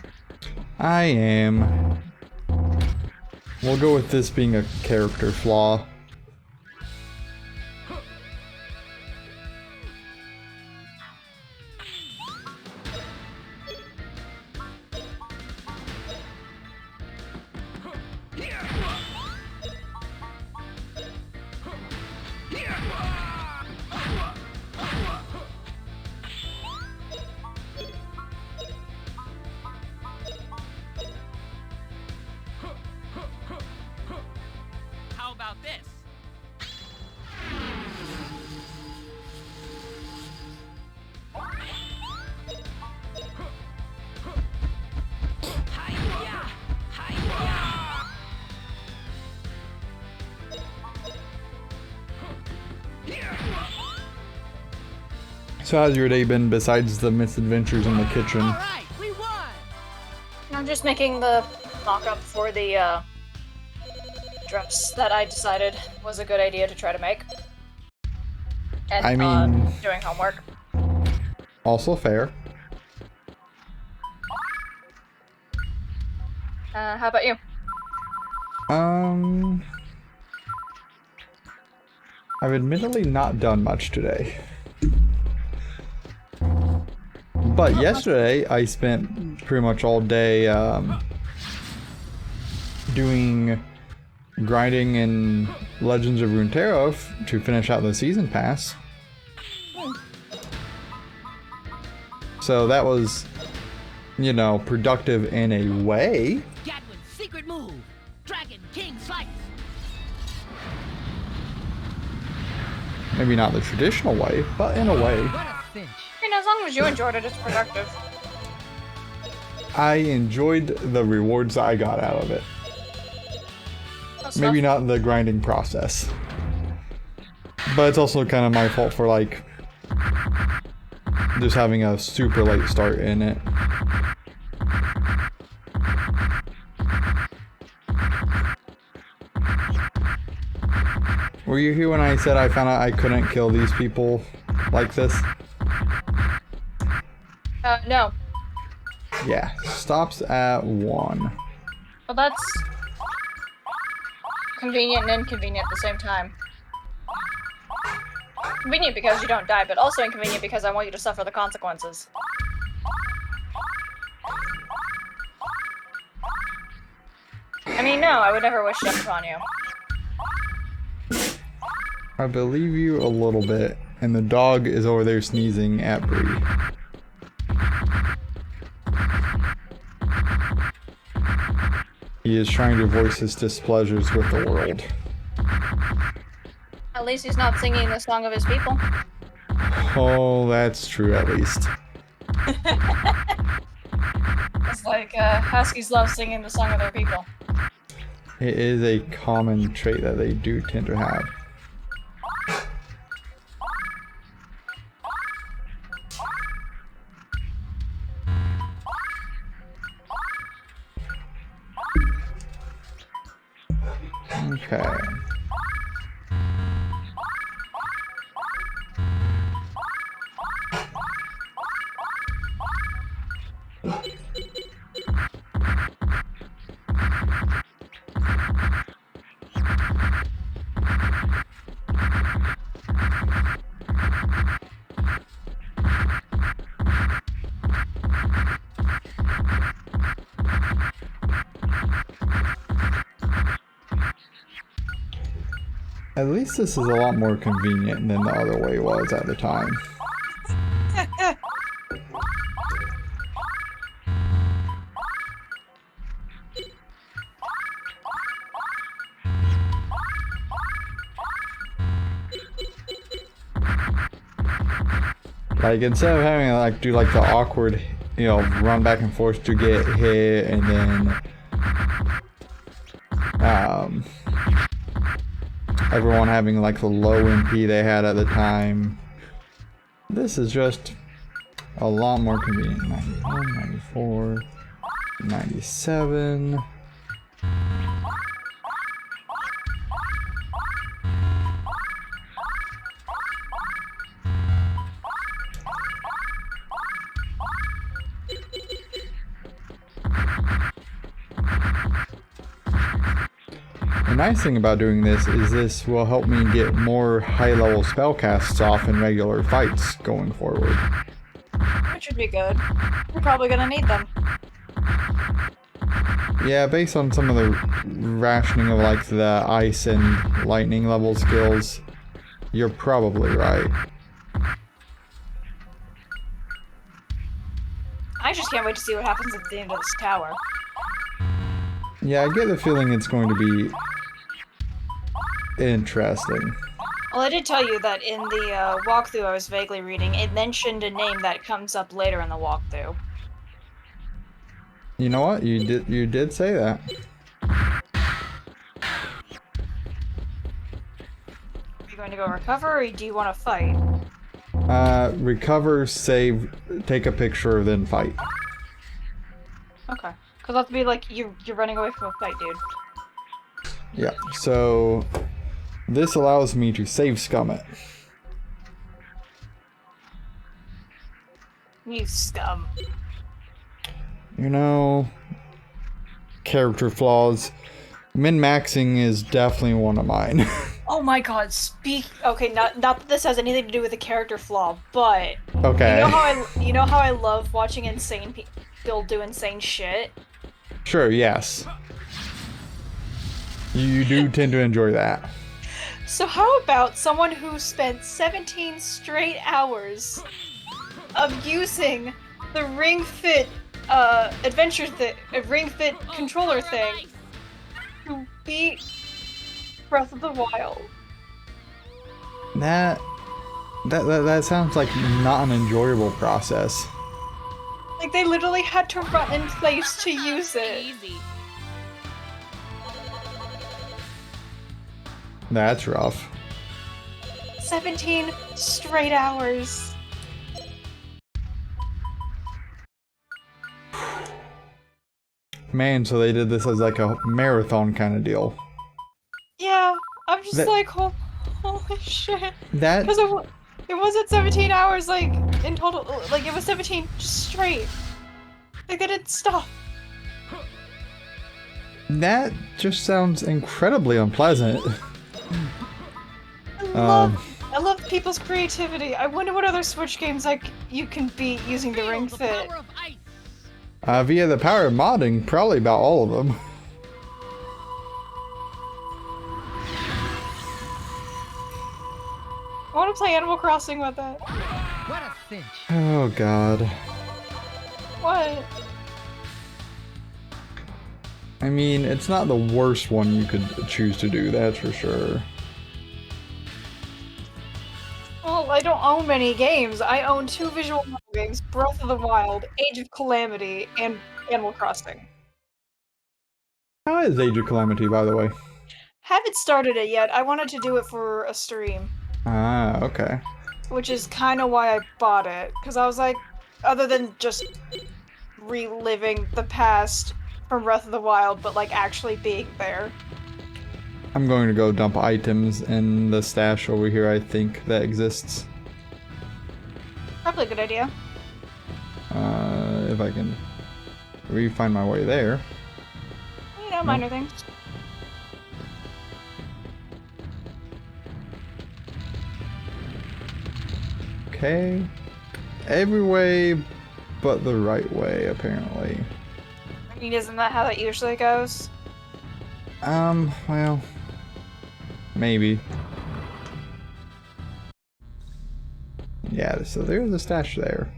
I am. We'll go with this being a character flaw. How about this? Hi-ya! Hi-ya! So how's your day been besides the misadventures in the kitchen? All right, we won. I'm just making the mock-up for the dress that I decided was a good idea to try to make. And, I mean- doing homework. Also fair. How about you? I've admittedly not done much today. But yesterday, I spent pretty much all day doing grinding in Legends of Runeterra to finish out the season pass. So that was, you know, productive in a way. Gadwin's secret move. Dragon King Slice. Maybe not the traditional way, but in a way. What a cinch. I mean, as long as you enjoyed it, it's productive. I enjoyed the rewards I got out of it. That's Maybe stuff. not the grinding process. But it's also kind of my fault for, like, just having a super late start in it. Were you here when I said I found out I couldn't kill these people like this? No. Yeah, stops at 1. Well, that's convenient and inconvenient at the same time. Convenient because you don't die, but also inconvenient because I want you to suffer the consequences. I mean, no, I would never wish death upon you. I believe you a little bit, and the dog is over there sneezing at Bree. He is trying to voice his displeasures with the world. At least he's not singing the song of his people. Oh, that's true at least. It's like, Huskies love singing the song of their people. It is a common trait that they do tend to have. Okay. At least this is a lot more convenient than the other way was at the time. Like, instead of having to like do like the awkward, you know, run back and forth to get hit and then everyone having like the low MP they had at the time, this is just a lot more convenient. 91, 94, 97. The nice thing about doing this is this will help me get more high-level spellcasts off in regular fights going forward. Which would be good. We're probably gonna need them. Yeah, based on some of the rationing of like the ice and lightning level skills, you're probably right. I just can't wait to see what happens at the end of this tower. Yeah, I get the feeling it's going to be interesting. Well, I did tell you that in the walkthrough I was vaguely reading, it mentioned a name that comes up later in the walkthrough. You know what? You did say that. Are you going to go recover, or do you want to fight? Recover, save, take a picture, then fight. Okay. Because that'd be like, you're running away from a fight, dude. Yeah, so this allows me to save scum it. You scum. You know, character flaws. Min-maxing is definitely one of mine. Oh my god, okay, not that this has anything to do with a character flaw, but... Okay. You know how I love watching insane people do insane shit? Sure, yes. You do tend to enjoy that. So how about someone who spent 17 straight hours of using the Ring Fit Ring Fit controller thing to beat Breath of the Wild? That sounds like not an enjoyable process. Like, they literally had to run in place to use it. Easy. That's rough. 17 straight hours. Man, so they did this as like a marathon kind of deal. Yeah, I'm just That- like, holy shit. That Because it wasn't 17 hours, like, in total. Like, it was 17 just straight. Like, they didn't stop. That just sounds incredibly unpleasant. I love people's creativity. I wonder what other Switch games like you can beat using the Ring Feel Fit. power of ice. Via the power of modding, probably about all of them. I want to play Animal Crossing with it. What a cinch. Oh god. What? I mean, it's not the worst one you could choose to do, that's for sure. Well, I don't own many games. I own 2 visual novel games, Breath of the Wild, Age of Calamity, and Animal Crossing. How is Age of Calamity, by the way? Haven't started it yet. I wanted to do it for a stream, Ah, okay. which is kind of why I bought it. Because I was like, other than just reliving the past from Breath of the Wild, but like actually being there. I'm going to go dump items in the stash over here, I think, that exists. Probably a good idea. If I can find my way there. You know, minor things. Okay. Every way but the right way, apparently. I mean, isn't that how that usually goes? Well, maybe. Yeah, so there's a stash there.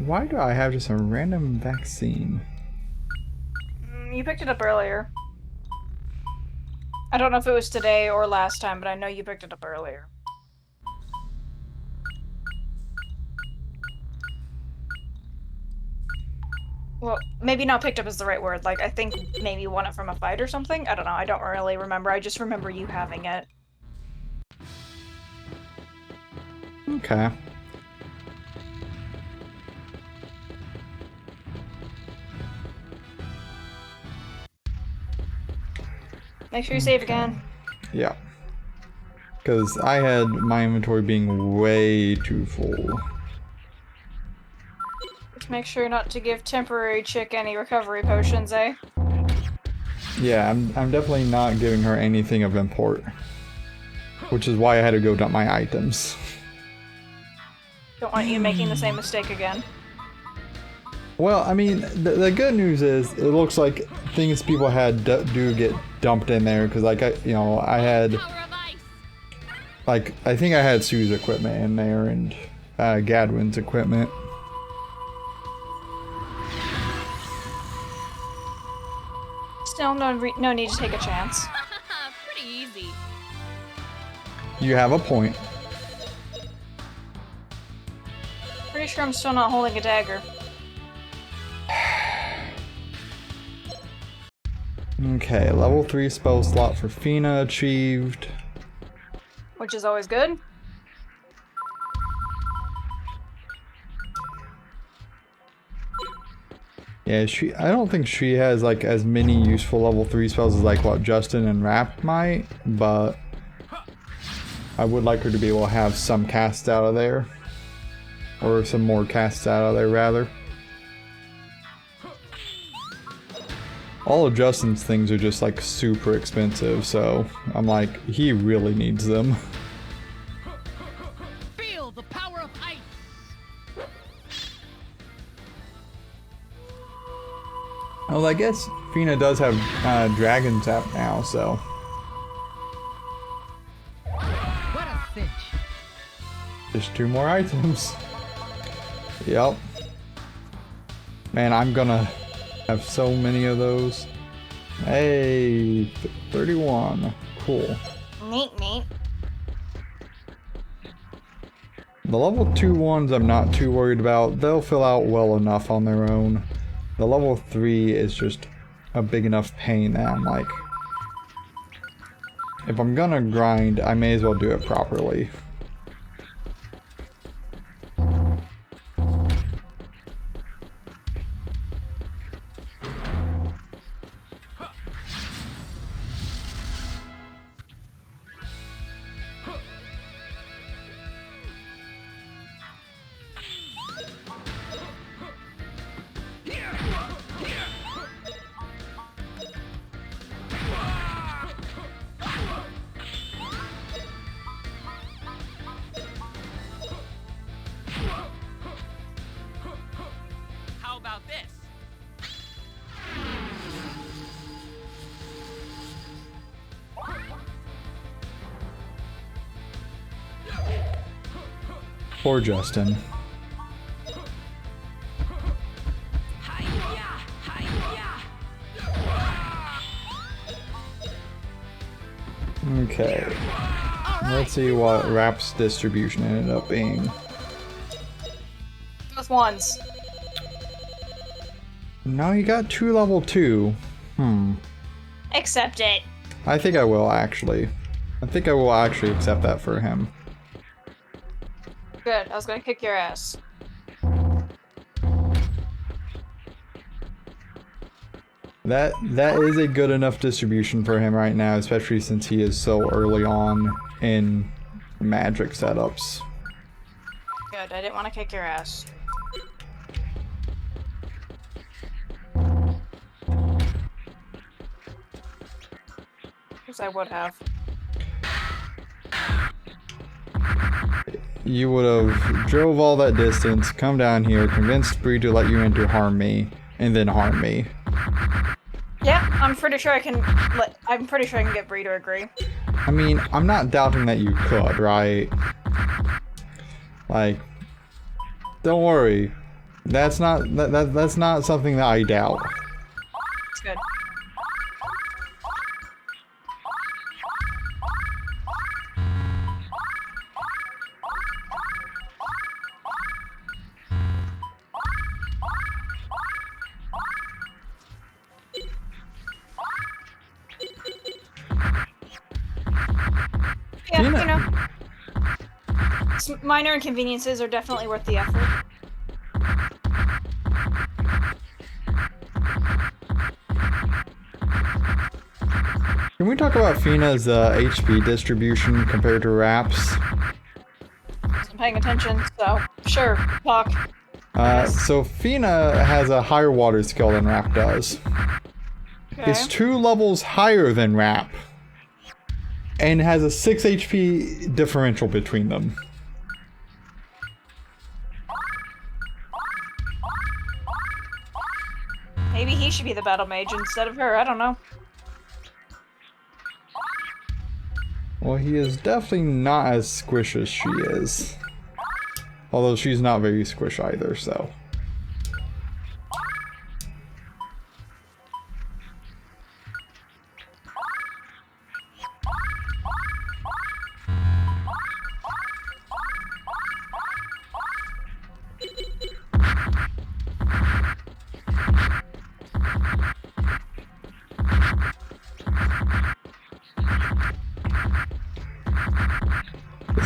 Why do I have just a random vaccine? You picked it up earlier. I don't know if it was today or last time, but I know you picked it up earlier. Well, maybe not picked up is the right word. Like, I think maybe you won it from a fight or something? I don't know. I don't really remember. I just remember you having it. Okay. Make sure you save again. Yeah. Because I had my inventory being way too full. Just make sure not to give temporary chick any recovery potions, eh? Yeah, I'm definitely not giving her anything of import. Which is why I had to go dump my items. Don't want you making the same mistake again. Well, I mean, the good news is it looks like things people had do get dumped in there because, like, I had, Power of ice. like, I think I had Sue's equipment in there and Gadwin's equipment. Still, no need to take a chance. Pretty easy. You have a point. Pretty sure I'm still not holding a dagger. Okay, level 3 spell slot for Fina achieved. Which is always good. Yeah, I don't think she has like as many useful level 3 spells as like what Justin and Rap might, but I would like her to be able to have some casts out of there. Or some more casts out of there rather. All of Justin's things are just like super expensive, so I'm like, he really needs them. Feel the power of ice. Well, I guess Fina does have Dragon Tap now, so. What a cinch. Just 2 more items. Yep. Man, I'm gonna have so many of those. Hey, 31. Cool. Neat. The level 2 ones I'm not too worried about. They'll fill out well enough on their own. The level 3 is just a big enough pain that I'm like, if I'm gonna grind, I may as well do it properly. about this? Poor Justin. Hi-ya! Hi-ya! Okay. Let's see what Rap's distribution ended up being. Both ones. No, he got 2 level 2. Accept it. I think I will actually. I think I will actually accept that for him. Good. I was gonna kick your ass. That is a good enough distribution for him right now, especially since he is so early on in magic setups. Good. I didn't want to kick your ass. Because I would have. You would have drove all that distance, come down here, convinced Bree to let you in to harm me, and then harm me. Yeah, I'm pretty sure I can. I'm pretty sure I can get Bree to agree. I mean, I'm not doubting that you could, right? Like, don't worry. That's not that's not something that I doubt. It's good. Yeah, you know, minor inconveniences are definitely worth the effort. Can we talk about Fina's HP distribution compared to Rap's? I'm paying attention, so sure, talk. So Fina has a higher water skill than Rap does. Okay. It's 2 levels higher than Rap. And has a 6 HP differential between them. Maybe he should be the battle mage instead of her, I don't know. Well, he is definitely not as squish as she is. Although she's not very squish either, so.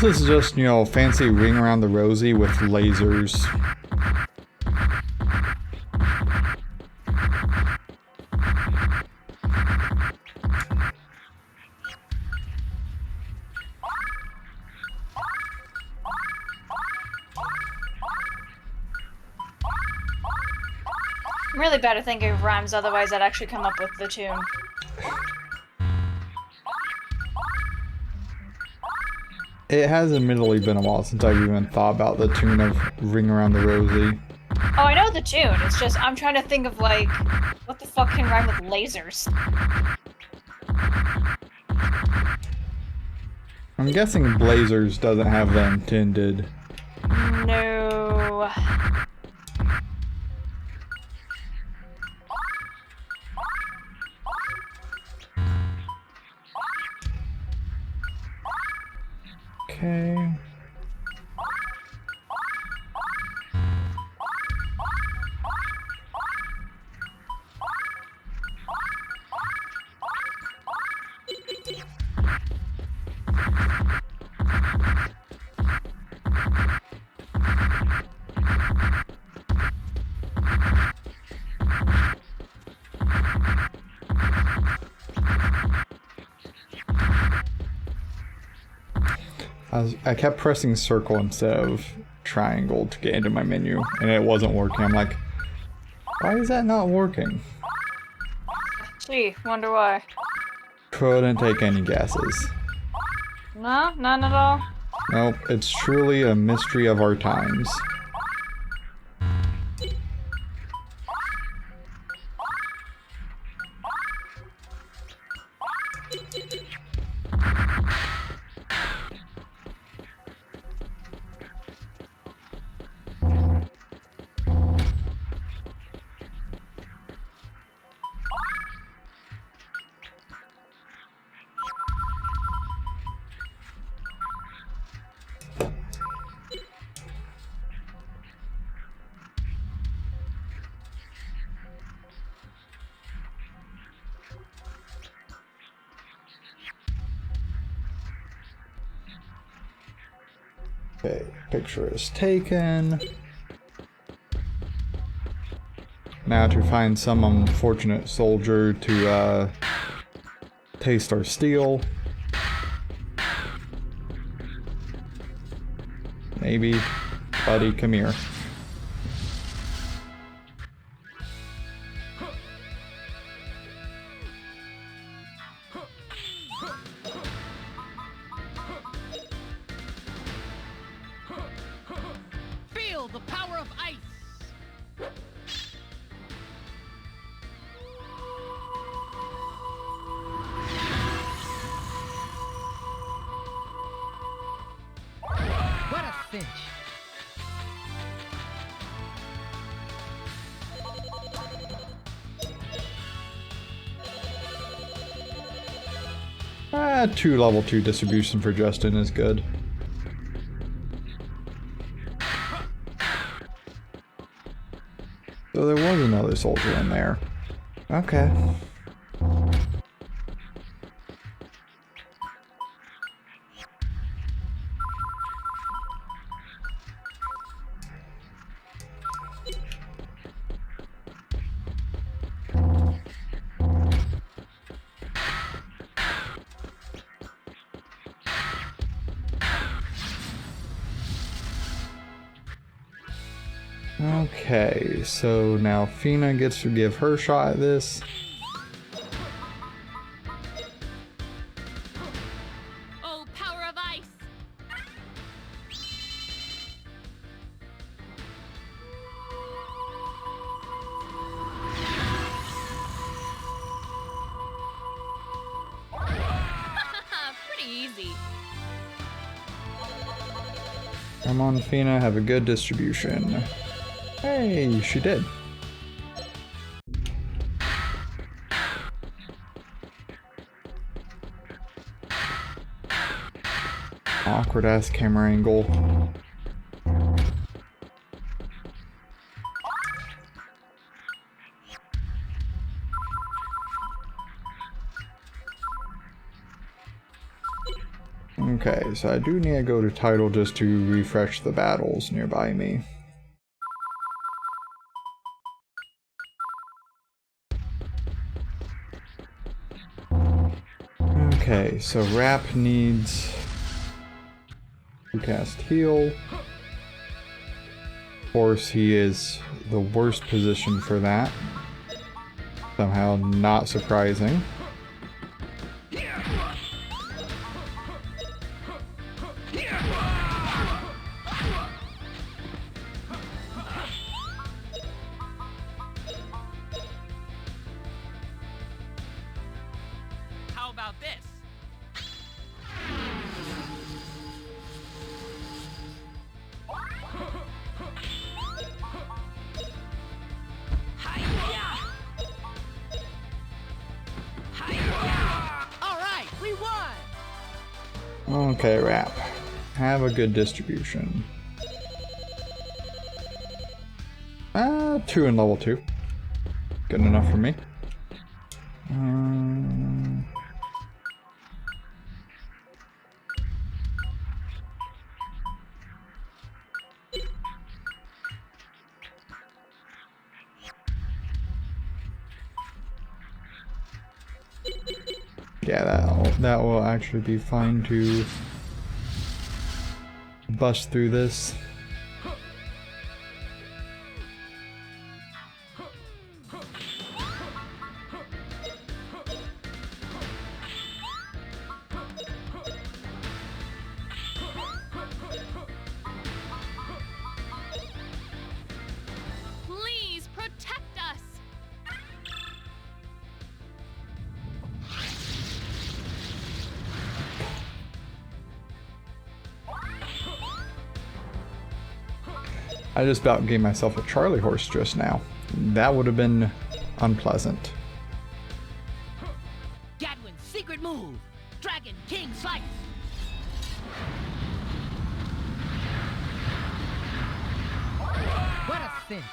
This is just, you know, fancy ring around the rosy with lasers. I'm really bad at thinking of rhymes, otherwise I'd actually come up with the tune. It has admittedly been a while since I've even thought about the tune of Ring Around the Rosie. Oh, I know the tune, it's just I'm trying to think of, like, what the fuck can rhyme with lasers? I'm guessing Blazers doesn't have the intended. No. Okay. I kept pressing circle instead of triangle to get into my menu, and it wasn't working. I'm like, why is that not working? Gee, wonder why. Couldn't take any guesses. No? None at all? Nope, it's truly a mystery of our times. Okay, picture is taken. Now to find some unfortunate soldier to taste our steel. Maybe. Buddy, come here. Feel the power of ice. What a cinch. Two level 2 distribution for Justin is good. So there was another soldier in there. Okay. Okay, so now Fina gets to give her shot at this. Oh, power of ice! Pretty easy. Come on, Fina, have a good distribution. Hey, she did. Awkward ass camera angle. Okay, so I do need to go to title just to refresh the battles nearby me. Okay, so Rap needs to cast heal. Of course, he is the worst position for that. Somehow not surprising. How about this? All right, we won. Okay, Rap. Have a good distribution. 2 in level 2. Good enough for me. Yeah, that will actually be fine to bust through this. Please protect us! I just about gave myself a Charlie horse just now. That would have been unpleasant. Gadwin's secret move. Dragon King Slice. What a cinch.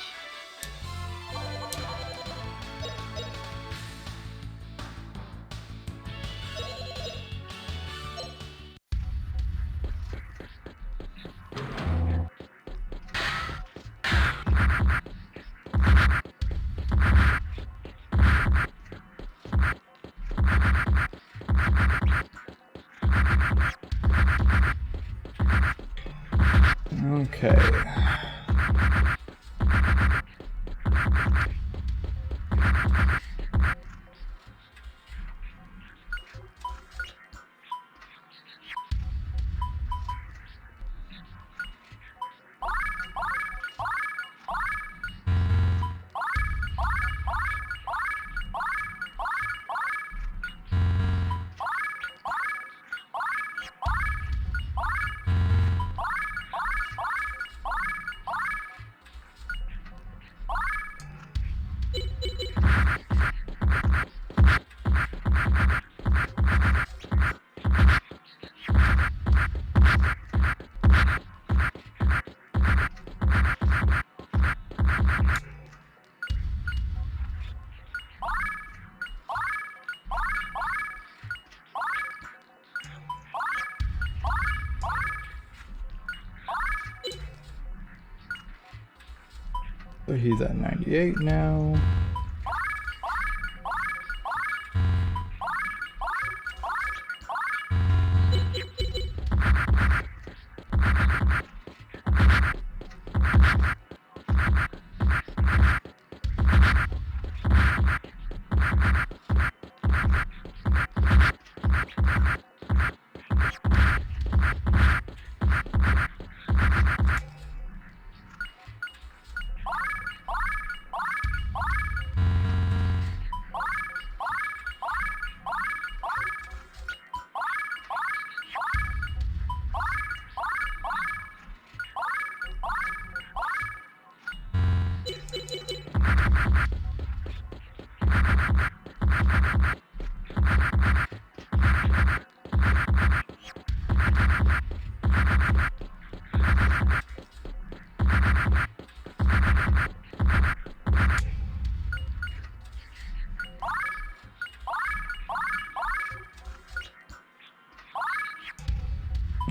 Okay. So he's at 98 now.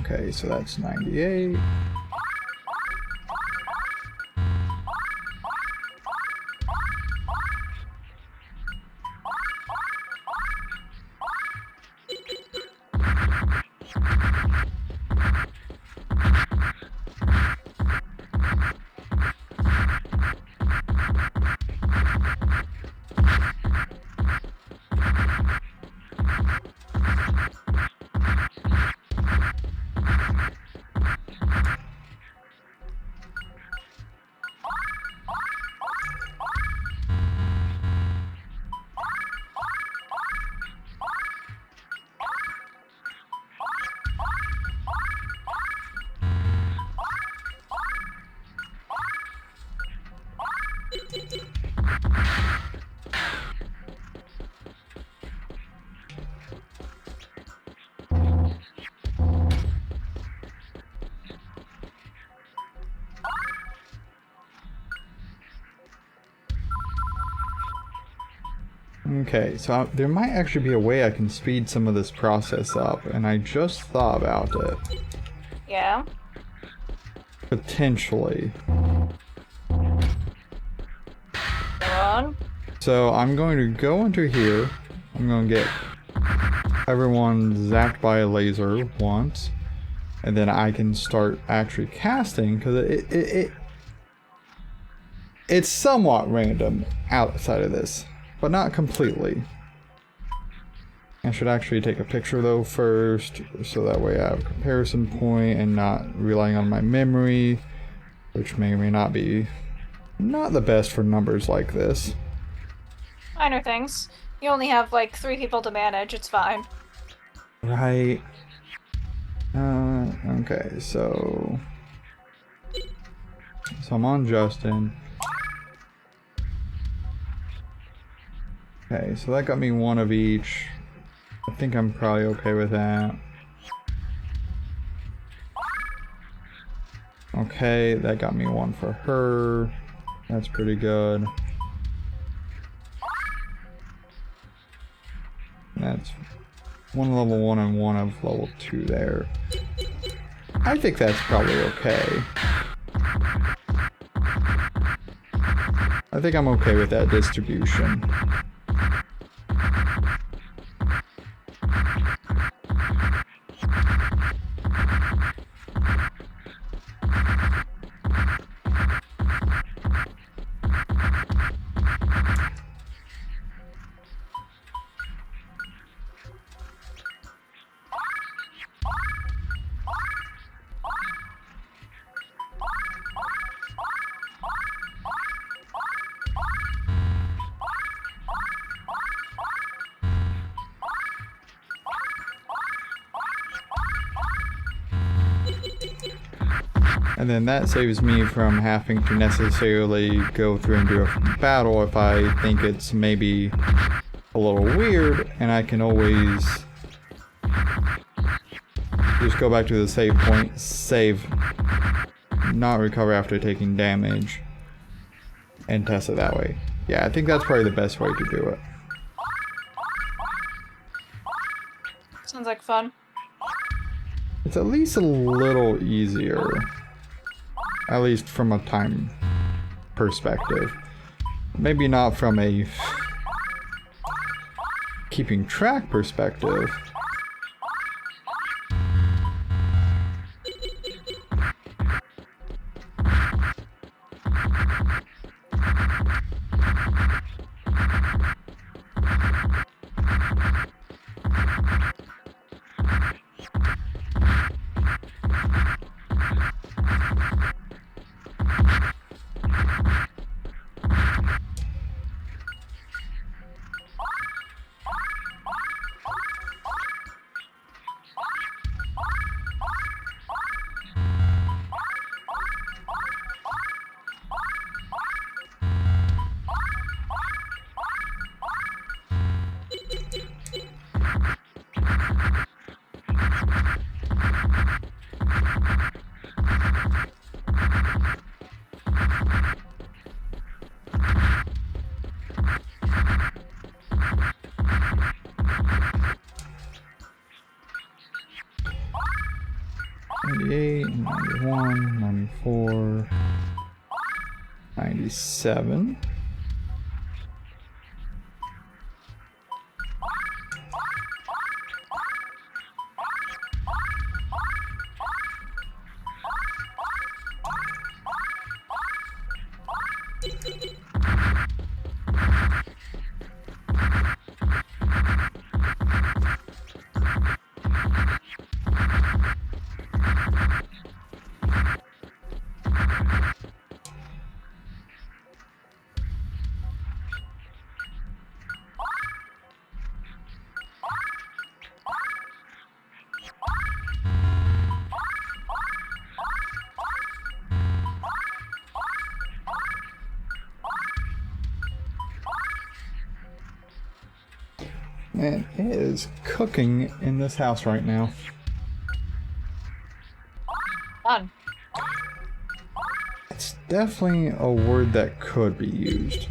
Okay, so that's 98. Okay, so there might actually be a way I can speed some of this process up, and I just thought about it. Yeah. Potentially. Go on. So I'm going to go into here. I'm going to get everyone zapped by a laser once, and then I can start actually casting, because it's somewhat random outside of this. But not completely. I should actually take a picture though first, so that way I have a comparison point and not relying on my memory, which may or may not be not the best for numbers like this. Minor things. You only have like 3 people to manage, it's fine. Right. Okay, so I'm on Justin. Okay, so that got me one of each. I think I'm probably okay with that. Okay, that got me one for her. That's pretty good. That's one level 1 and one of level 2 there. I think that's probably okay. I think I'm okay with that distribution. And then that saves me from having to necessarily go through and do a battle if I think it's maybe a little weird, and I can always just go back to the save point, save, not recover after taking damage, and test it that way. Yeah, I think that's probably the best way to do it. Sounds like fun. It's at least a little easier. At least from a time perspective. Maybe not from a keeping track perspective. '98, '91, '94, '97. And it is cooking in this house right now. Fun. It's definitely a word that could be used.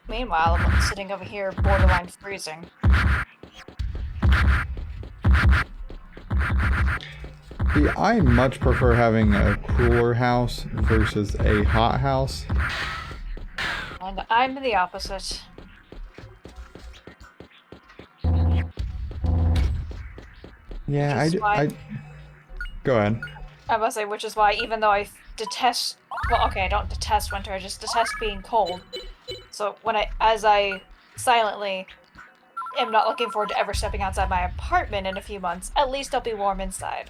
Meanwhile, I'm sitting over here borderline freezing. See, I much prefer having a cooler house versus a hot house. And I'm the opposite. Yeah, Which is why- Go ahead. I must say, which is why, even though I detest, well, okay, I don't detest winter, I just detest being cold. So as I silently am not looking forward to ever stepping outside my apartment in a few months, at least I'll be warm inside.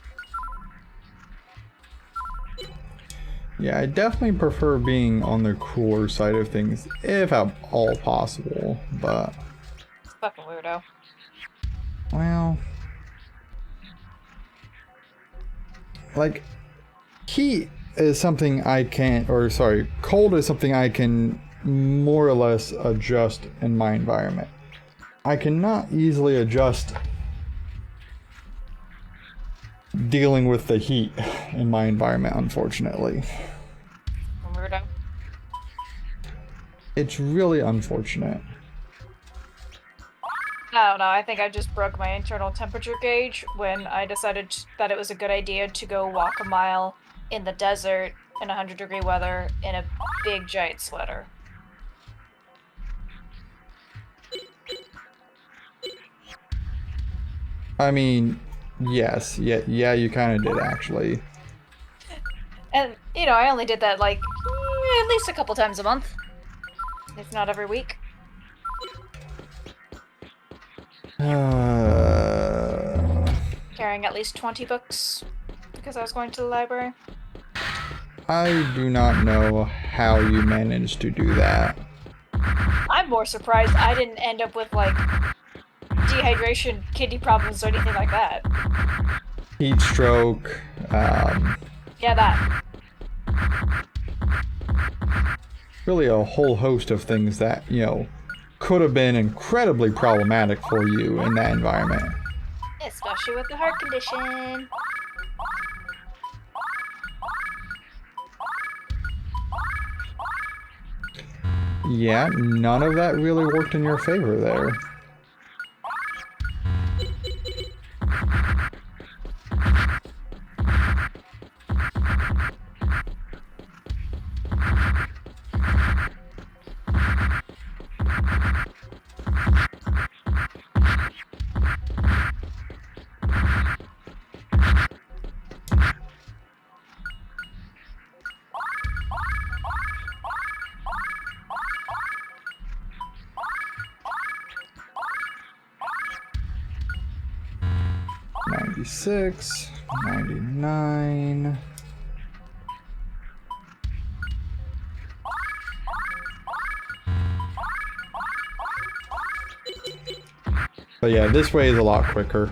Yeah, I definitely prefer being on the cooler side of things, if at all possible, but... Fucking weirdo. Well... Like, heat is something I can't, cold is something I can more or less adjust in my environment. I cannot easily adjust dealing with the heat in my environment, unfortunately. Weirdo. It's really unfortunate. I don't know, I think I just broke my internal temperature gauge when I decided that it was a good idea to go walk a mile in the desert in 100-degree weather in a big giant sweater. I mean, yes, yeah, you kind of did actually. And, you know, I only did that like at least a couple times a month, if not every week. Carrying at least 20 books because I was going to the library. I do not know how you managed to do that. I'm more surprised I didn't end up with, like, dehydration, kidney problems, or anything like that. heat stroke. Yeah, that. Really a whole host of things that, you know, could have been incredibly problematic for you in that environment. Especially with the heart condition. Yeah, none of that really worked in your favor there. '96, '99. But yeah, this way is a lot quicker.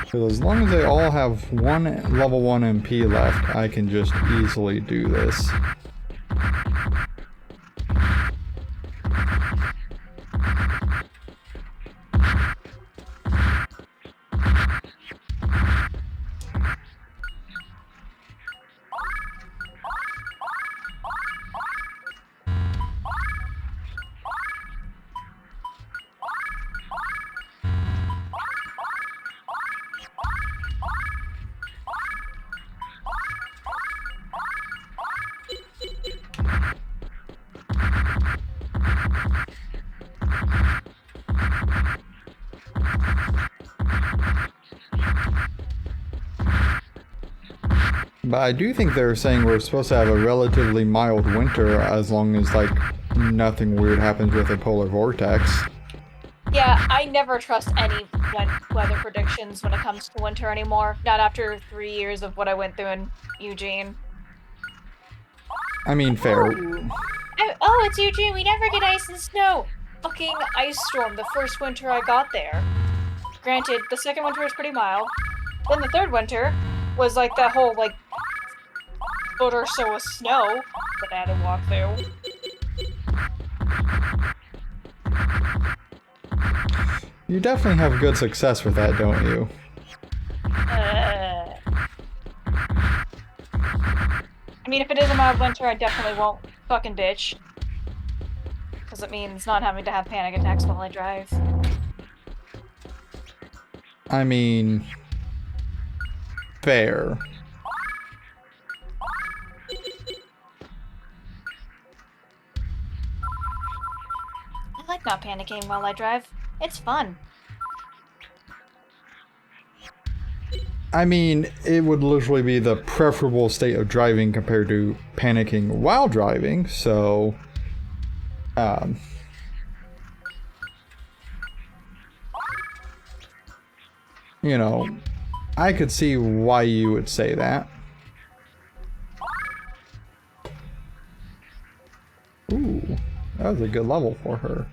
So as long as they all have one level 1 MP left, I can just easily do this. But I do think they're saying we're supposed to have a relatively mild winter as long as, like, nothing weird happens with a polar vortex. Yeah, I never trust any weather predictions when it comes to winter anymore. Not after 3 years of what I went through in Eugene. I mean, fair. Oh, it's Eugene. We never get ice and snow. Fucking ice storm the first winter I got there. Granted, the second winter was pretty mild. Then the third winter was like that whole, like, foot or so of snow that I had to walk through. You definitely have good success with that, don't you? I mean, if it is a mild winter, I definitely won't fucking bitch. Because it means not having to have panic attacks while I drive. I mean, fair. I like not panicking while I drive. It's fun. I mean, it would literally be the preferable state of driving compared to panicking while driving, so... you know, I could see why you would say that. Ooh, that was a good level for her.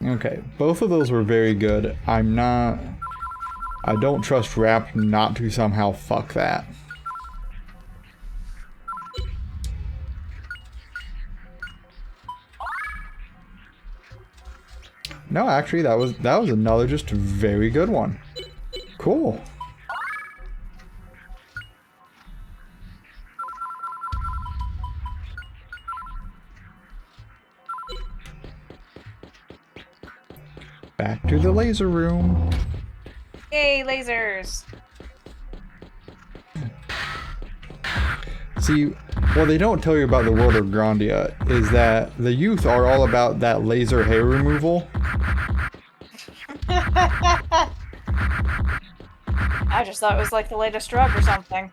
Okay, both of those were very good. I don't trust Rap not to somehow fuck that. No, actually, that was another just very good one. Cool. Back to the laser room. Yay, lasers! See, what they don't tell you about the world of Grandia is that the youth are all about that laser hair removal. I just thought it was like the latest drug or something.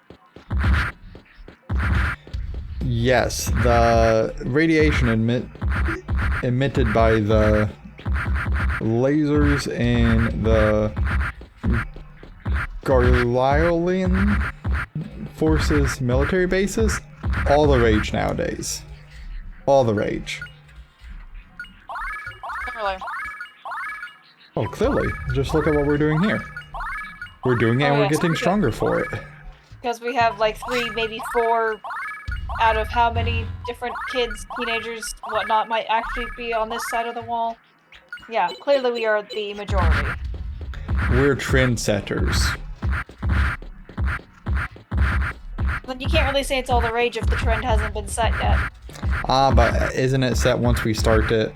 Yes, the radiation emitted by the lasers in the Garliolian forces military bases, all the rage nowadays. All the rage. Really. Oh, clearly. Just look at what we're doing here. We're doing it and we're yes, getting stronger for it. Because we have like 3, maybe 4 out of how many different kids, teenagers, whatnot might actually be on this side of the wall. Yeah, clearly we are the majority. We're trendsetters. But you can't really say it's all the rage if the trend hasn't been set yet. Ah, but isn't it set once we start it?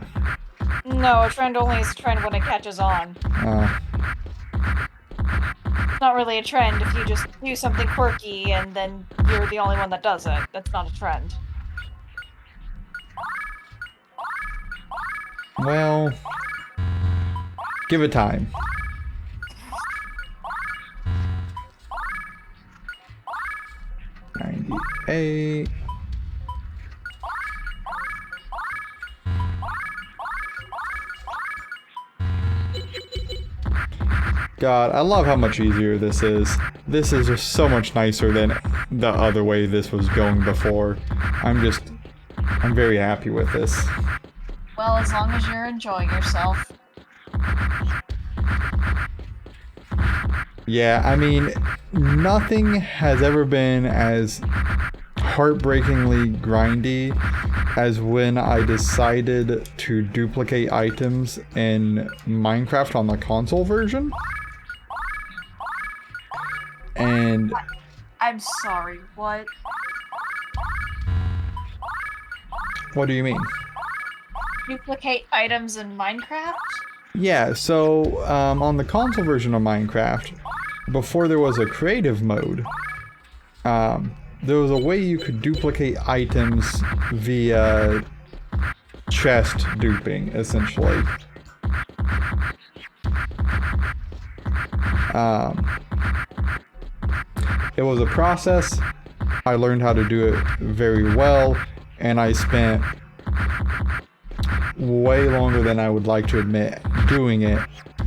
No, a trend only is a trend when it catches on. Oh. It's not really a trend if you just do something quirky and then you're the only one that does it. That's not a trend. Well, give it time. $98. God, I love how much easier this is. This is just so much nicer than the other way this was going before. I'm very happy with this. Well, as long as you're enjoying yourself. Yeah, I mean, nothing has ever been as heartbreakingly grindy as when I decided to duplicate items in Minecraft on the console version. And I'm sorry, what? what do you mean? Duplicate items in Minecraft? Yeah, so on the console version of Minecraft, before there was a creative mode, there was a way you could duplicate items via chest duping, essentially. It was a process. I learned how to do it very well, and I spent way longer than I would like to admit doing it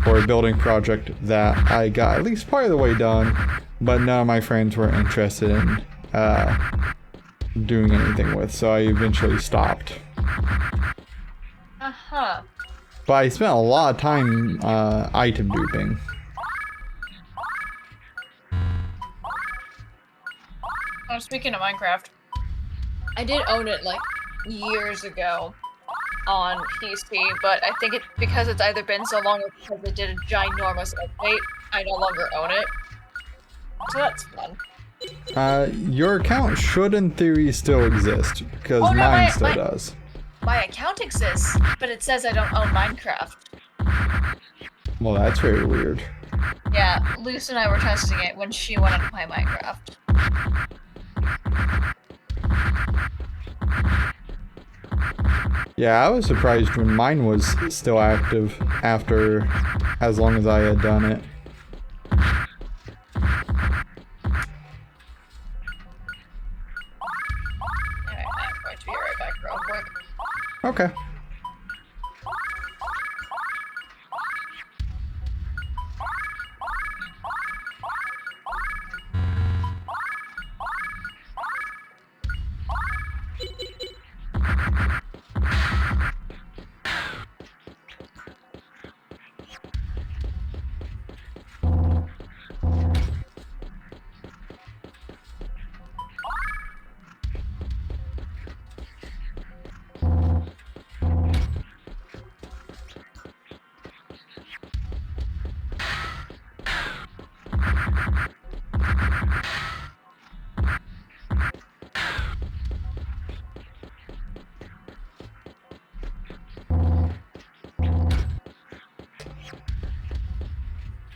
for a building project that I got at least part of the way done, but none of my friends were interested in doing anything with, so I eventually stopped. Uh-huh. But I spent a lot of time item duping. Speaking of Minecraft, I did own it like years ago on PC, but I think it's because it's either been so long or because it did a ginormous update, I no longer own it. So that's fun. Your account should in theory still exist, because Oh, no, mine still does. My account exists, but it says I don't own Minecraft. Well, that's very weird. Yeah, Luce and I were testing it when she wanted to play Minecraft. Yeah, I was surprised when mine was still active after as long as I had done it. Alright, I'm going to be right back real quick. Okay.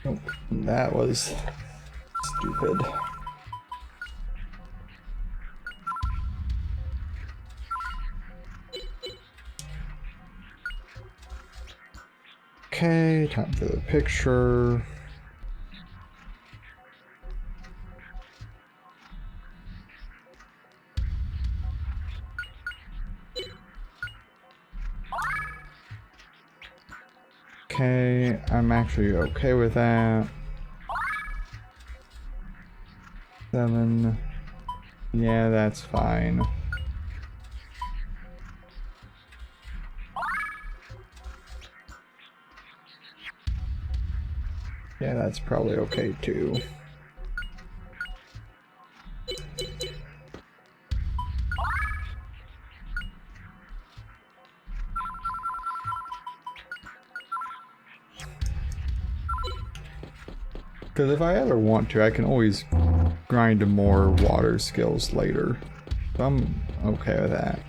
Nope, that was stupid. Okay, time for the picture. Okay, I'm actually okay with that. 7. Yeah, that's fine. Yeah, that's probably okay too. Because if I ever want to, I can always grind more water skills later. So I'm okay with that.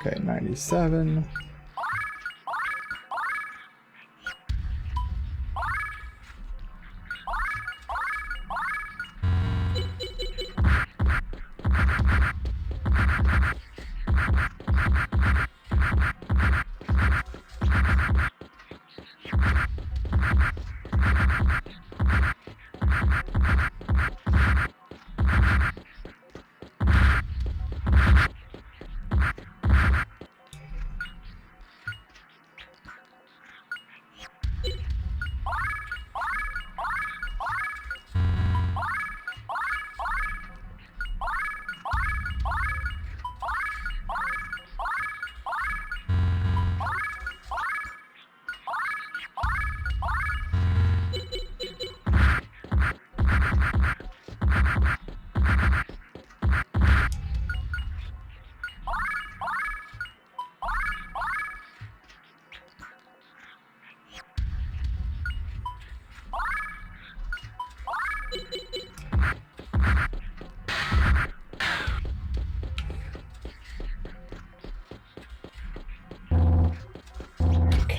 Okay, 97.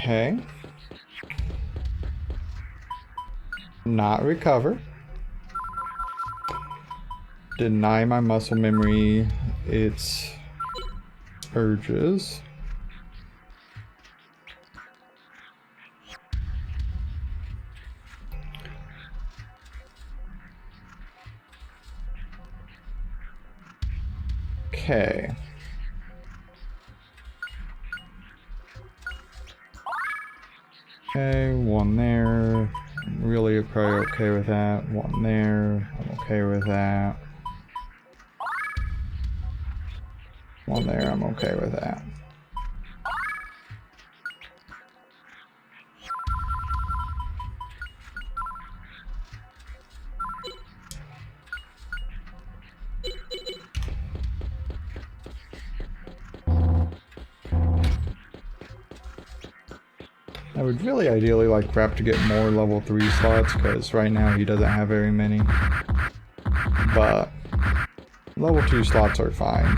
Okay. Not recover. Deny my muscle memory its urges. Okay. Okay, one there. I'm really probably okay with that. One there. I'm okay with that. One there. I'm okay with that. I would really ideally like Rap to get more level 3 slots, because right now he doesn't have very many. But level 2 slots are fine.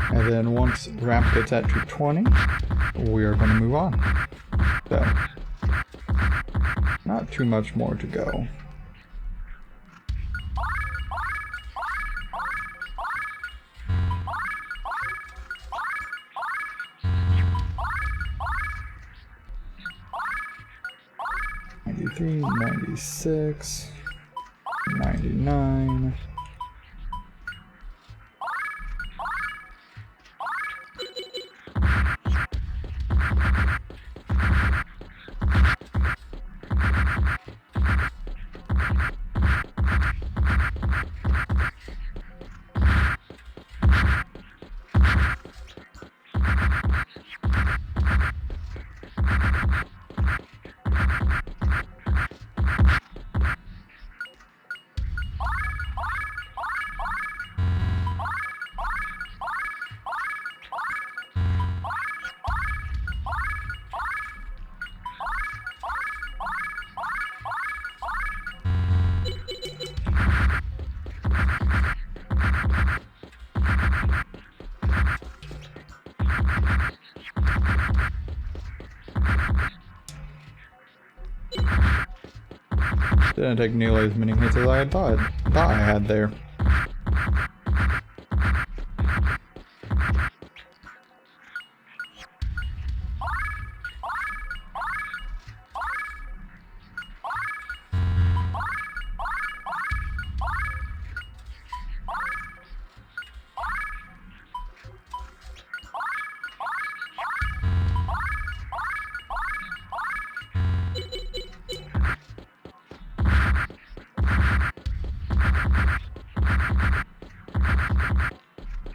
And then once Ramp gets at 220, we are going to move on. So, not too much more to go. '93, '96, '99. Didn't take nearly as many hits as I had thought I had there.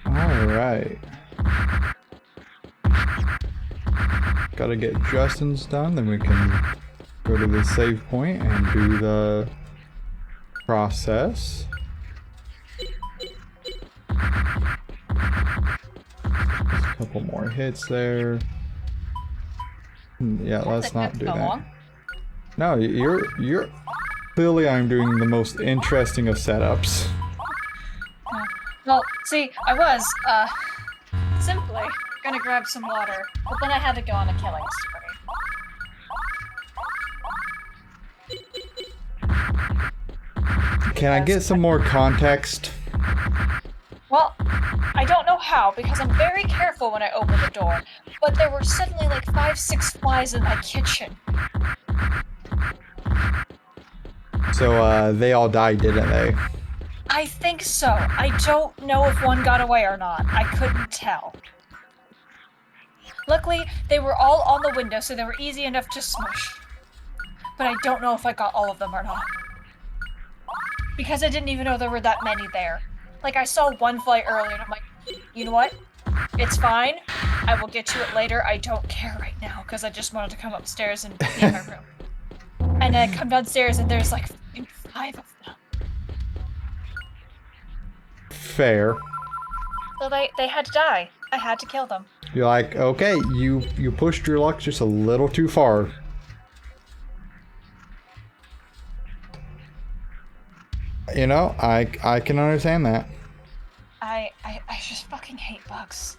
Alright. Gotta get Justin's done, then we can go to the save point and do the process. Just a couple more hits there. Yeah, let's not do that. No, you're clearly I'm doing the most interesting of setups. Well, see, I was, simply gonna grab some water, but then I had to go on a killing spree. Can I get some more context? Well, I don't know how, because I'm very careful when I open the door, but there were suddenly like 5-6 flies in my kitchen. So, they all died, didn't they? I think so. I don't know if one got away or not. I couldn't tell. Luckily, they were all on the window, so they were easy enough to smush. But I don't know if I got all of them or not. Because I didn't even know there were that many there. Like, I saw one fly earlier, and I'm like, you know what? It's fine. I will get to it later. I don't care right now, because I just wanted to come upstairs and be in my room. And then I come downstairs, and there's like 5 of them. Fair. So they had to die. I had to kill them. You're like, okay, you pushed your luck just a little too far. You know, I can understand that. I just fucking hate bugs.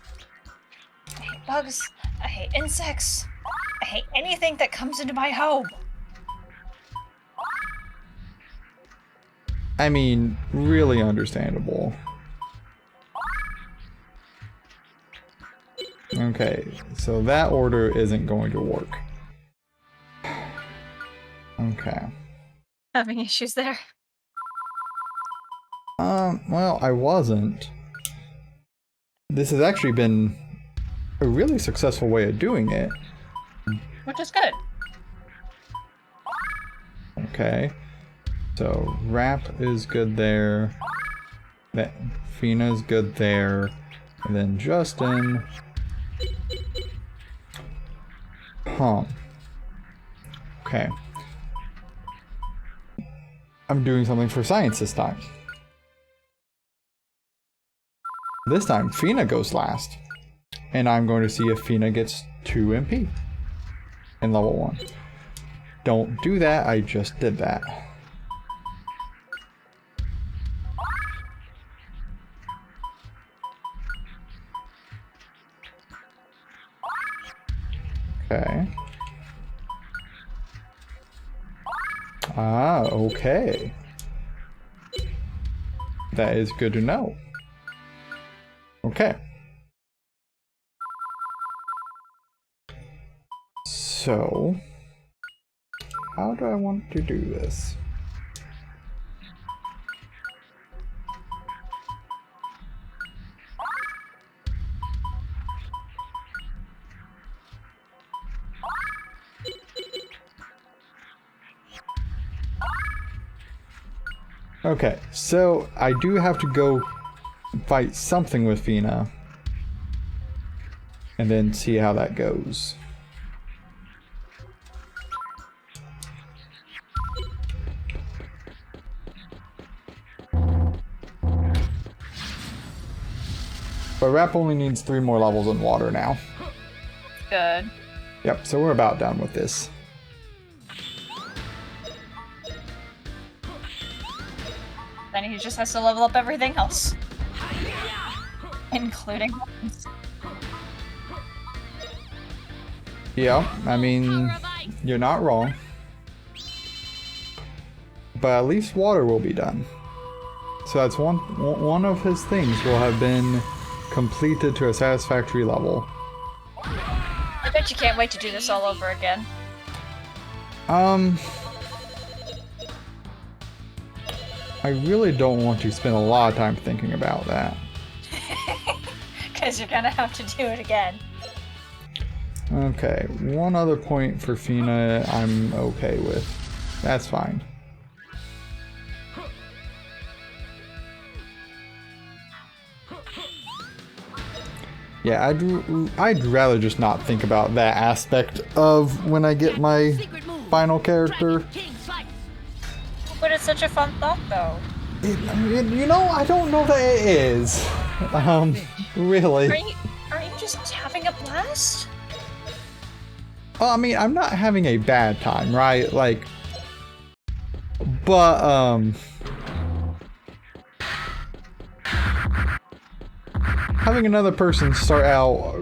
I hate bugs. I hate insects. I hate anything that comes into my home. I mean, really understandable. Okay, so that order isn't going to work. Okay. Having issues there. Well, I wasn't. This has actually been a really successful way of doing it. Which is good. Okay. So, Rap is good there. That Fina's good there. And then Justin. Huh. Okay. I'm doing something for science this time. This time, Fina goes last. And I'm going to see if Fina gets 2 MP in level 1. Don't do that, I just did that. Okay. Ah, okay. That is good to know. Okay. So, how do I want to do this? Okay, so I do have to go fight something with Fina. And then see how that goes. But Rap only needs 3 more levels in water now. Good. Yep, so we're about done with this. Then he just has to level up everything else. Including weapons. Yeah, I mean, Power of ice. you're not wrong. But at least water will be done. So that's one of his things will have been completed to a satisfactory level. I bet you can't wait to do this all over again. I really don't want to spend a lot of time thinking about that. Because you're gonna have to do it again. Okay, one other point for Fina I'm okay with. That's fine. Yeah, I'd rather just not think about that aspect of when I get my Secret move. final character. Dragon King slice. But it's such a fun thought, though. You know, I don't know that it is. Really. Aren't you just having a blast? Well, I mean, I'm not having a bad time, right? Like, but, having another person start out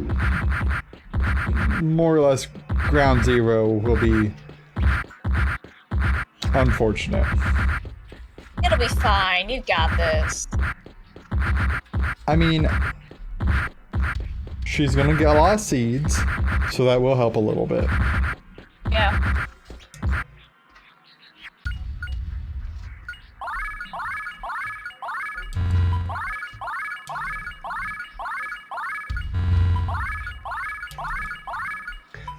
more or less ground zero will be unfortunate. It'll be fine. You got this. I mean, she's gonna get a lot of seeds, so that will help a little bit. Yeah.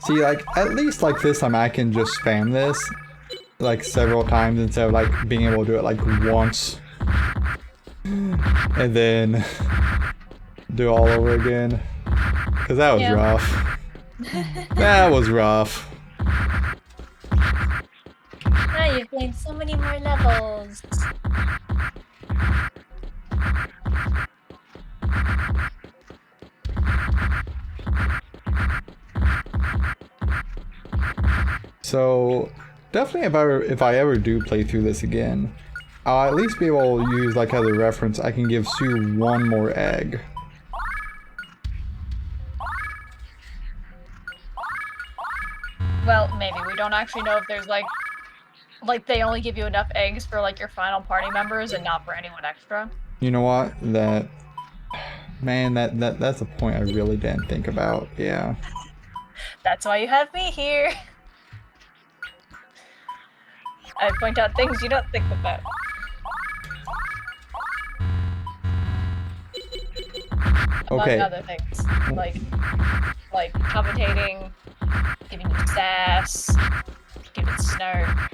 See, like, at least like this time I can just spam this like several times instead of like being able to do it like once and then do all over again. Cause that was Yeah. rough. That was rough. Now you've gained so many more levels. So definitely if I ever do play through this again, I'll at least be able to use like as a reference I can give Sue one more egg. Well, maybe. We don't actually know if there's like they only give you enough eggs for like your final party members and not for anyone extra. You know what? Man, that's a point I really didn't think about. Yeah. That's why you have me here. I point out things you don't think about. Okay. Among other things. Like commentating, giving you sass, giving snark.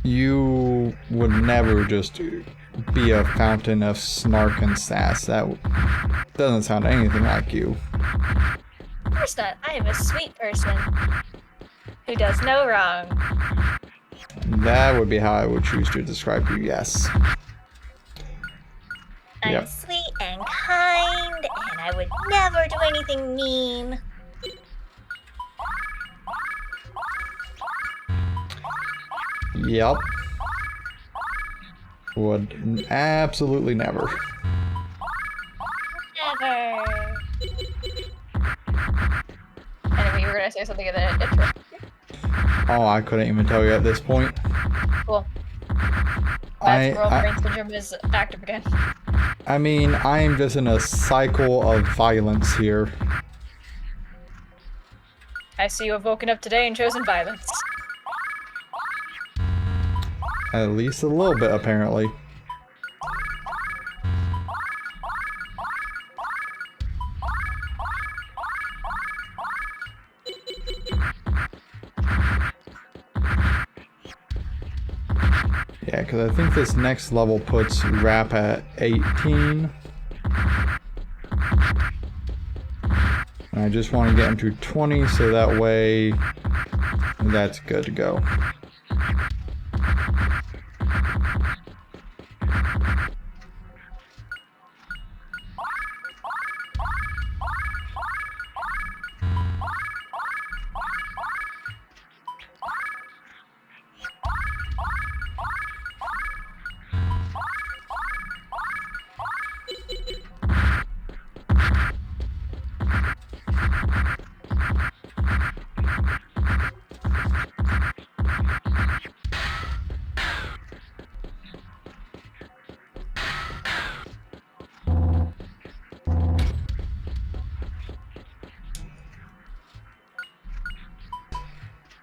You would never just be a fountain of snark and sass. That doesn't sound anything like you. Of course not. I am a sweet person who does no wrong. That would be how I would choose to describe you, yes. I'm Yep. sweet and kind, and I would never do anything mean. Yep. Would absolutely never. Never. Anyway, you were gonna say something in the intro. Oh, I couldn't even tell you at this point. Cool. I- That's girl brain syndrome is active again. I mean, I am just in a cycle of violence here. I see you have woken up today and chosen violence. At least a little bit, apparently. Yeah, because I think this next level puts Rap at 18. And I just want to get him to 20 so that way that's good to go.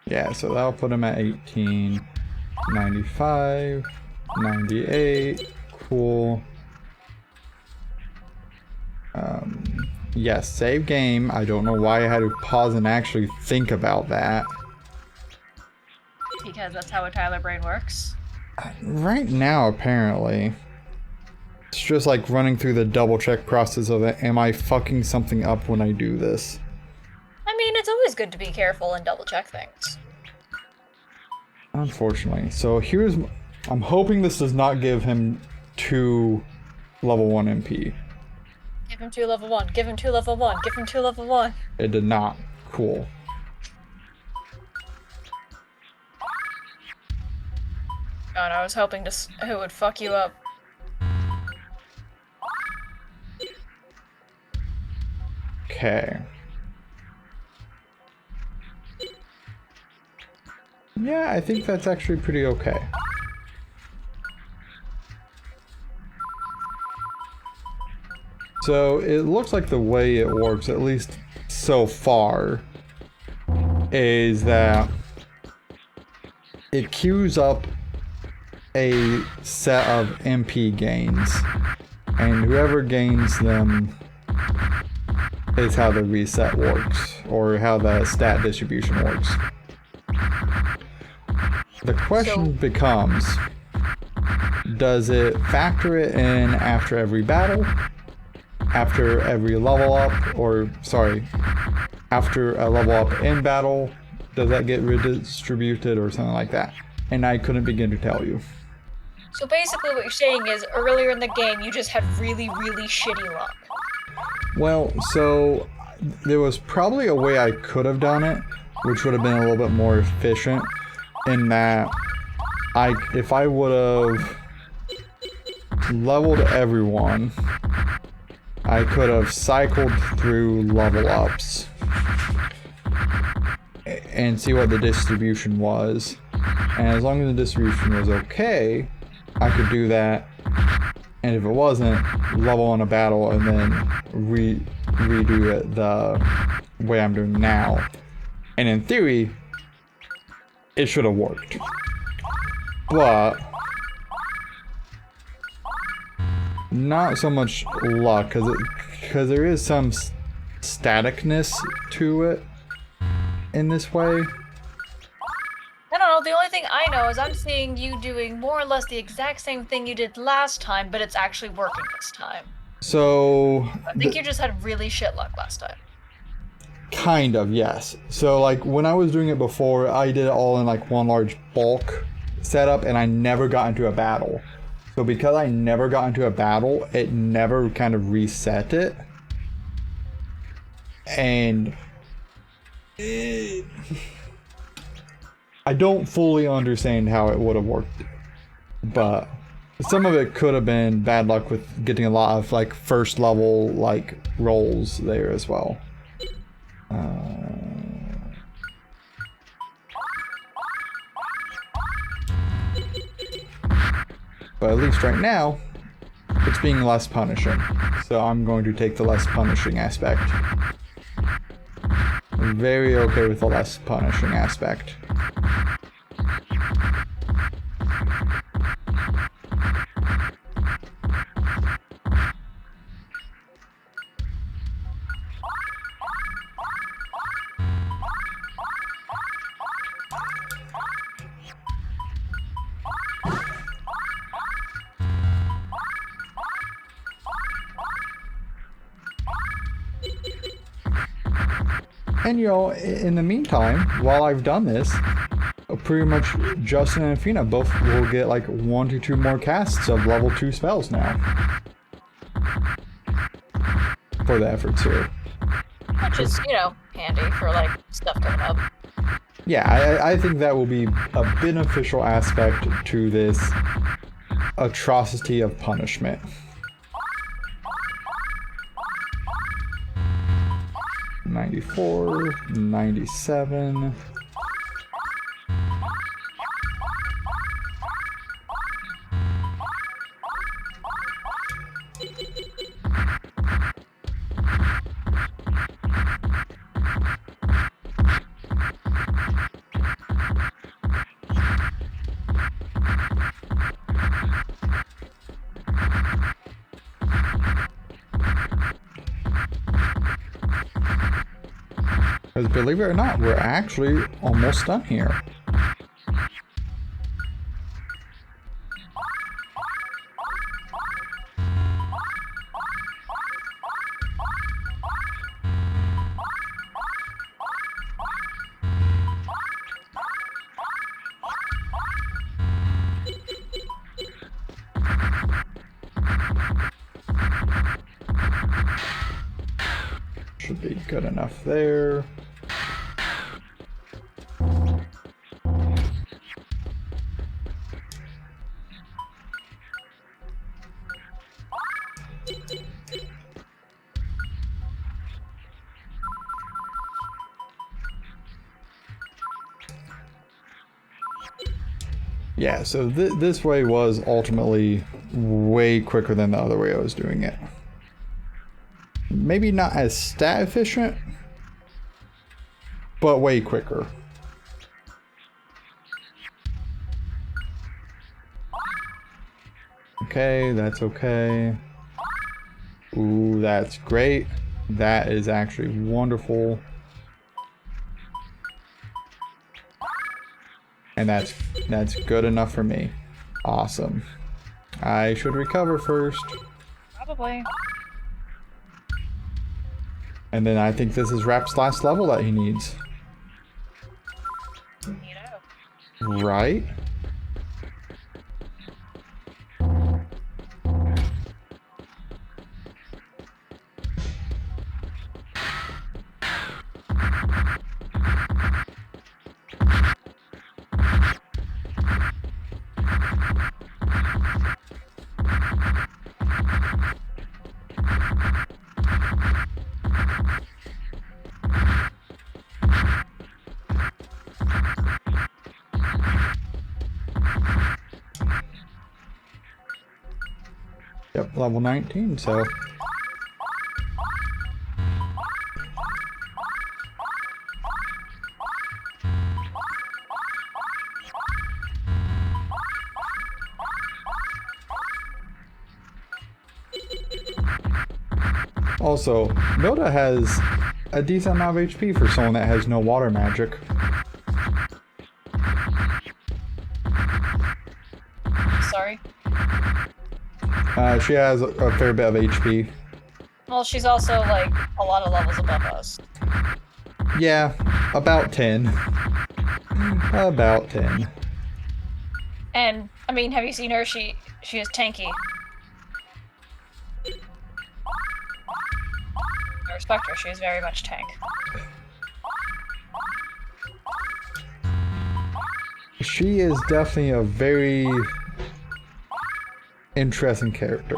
Yeah, so that'll put him at 18, 95, 98, cool. Yes, save game. I don't know why I had to pause and actually think about that. Because that's how a Tyler brain works. Right now, apparently. It's just like running through the double check process of it. Am I fucking something up when I do this? I mean, it's always good to be careful and double check things. Unfortunately. So here's... I'm hoping this does not give him 2 level 1 MP. Give him 2 level 1, give him 2 level 1, give him 2 level 1. It did not. Cool. God, I was hoping to who would fuck you up. Okay. Yeah, I think that's actually pretty okay. So it looks like the way it works, at least so far, is that it queues up a set of MP gains, and whoever gains them is how the reset works, or how the stat distribution works. The question becomes, does it factor it in after every battle, after every level up, or sorry, after a level up in battle? Does that get redistributed or something like that? And I couldn't begin to tell you. So basically what you're saying is, earlier in the game, you just had really, really shitty luck. Well, so there was probably a way I could have done it, which would have been a little bit more efficient, in that if I would have leveled everyone, I could have cycled through level ups. and see what the distribution was. And as long as the distribution was okay, I could do that. And if it wasn't, level on a battle and then redo it the way I'm doing now. And in theory, it should have worked. But not so much luck, because there is some staticness to it in this way. I don't know, the only thing I know is I'm seeing you doing more or less the exact same thing you did last time, but it's actually working this time. So I think you just had really shit luck last time. kind of, yes. So like when I was doing it before, I did it all in like one large bulk setup, and I never got into a battle. So because I never got into a battle, it never kind of reset it. And I don't fully understand how it would have worked, but some of it could have been bad luck with getting a lot of like first level like rolls there as well. But at least right now, it's being less punishing. So I'm going to take the less punishing aspect. I'm very okay with the less punishing aspect. And you know, in the meantime, while I've done this, pretty much Justin and Fina both will get like 1 to 2 more casts of level 2 spells now. For the efforts here. Which is, you know, handy for like stuff coming up. Yeah, I think that will be a beneficial aspect to this atrocity of punishment. $94, $97. Because believe it or not, we're actually almost done here. Should be good enough there. Yeah, so this way was ultimately way quicker than the other way I was doing it. Maybe not as stat efficient, but way quicker. Okay, that's okay. Ooh, that's great. That is actually wonderful. And that's good enough for me. Awesome. I should recover first. Probably. And then I think this is Rap's last level that he needs. You know. Right? Yep, level 19, so. Also, Milda has a decent amount of HP for someone that has no water magic. Sorry. She has a fair bit of HP. Well, she's also like a lot of levels above us. Yeah, about 10. About 10. And I mean, have you seen her? She is tanky. I respect her. She is very much tank. She is definitely a very interesting character.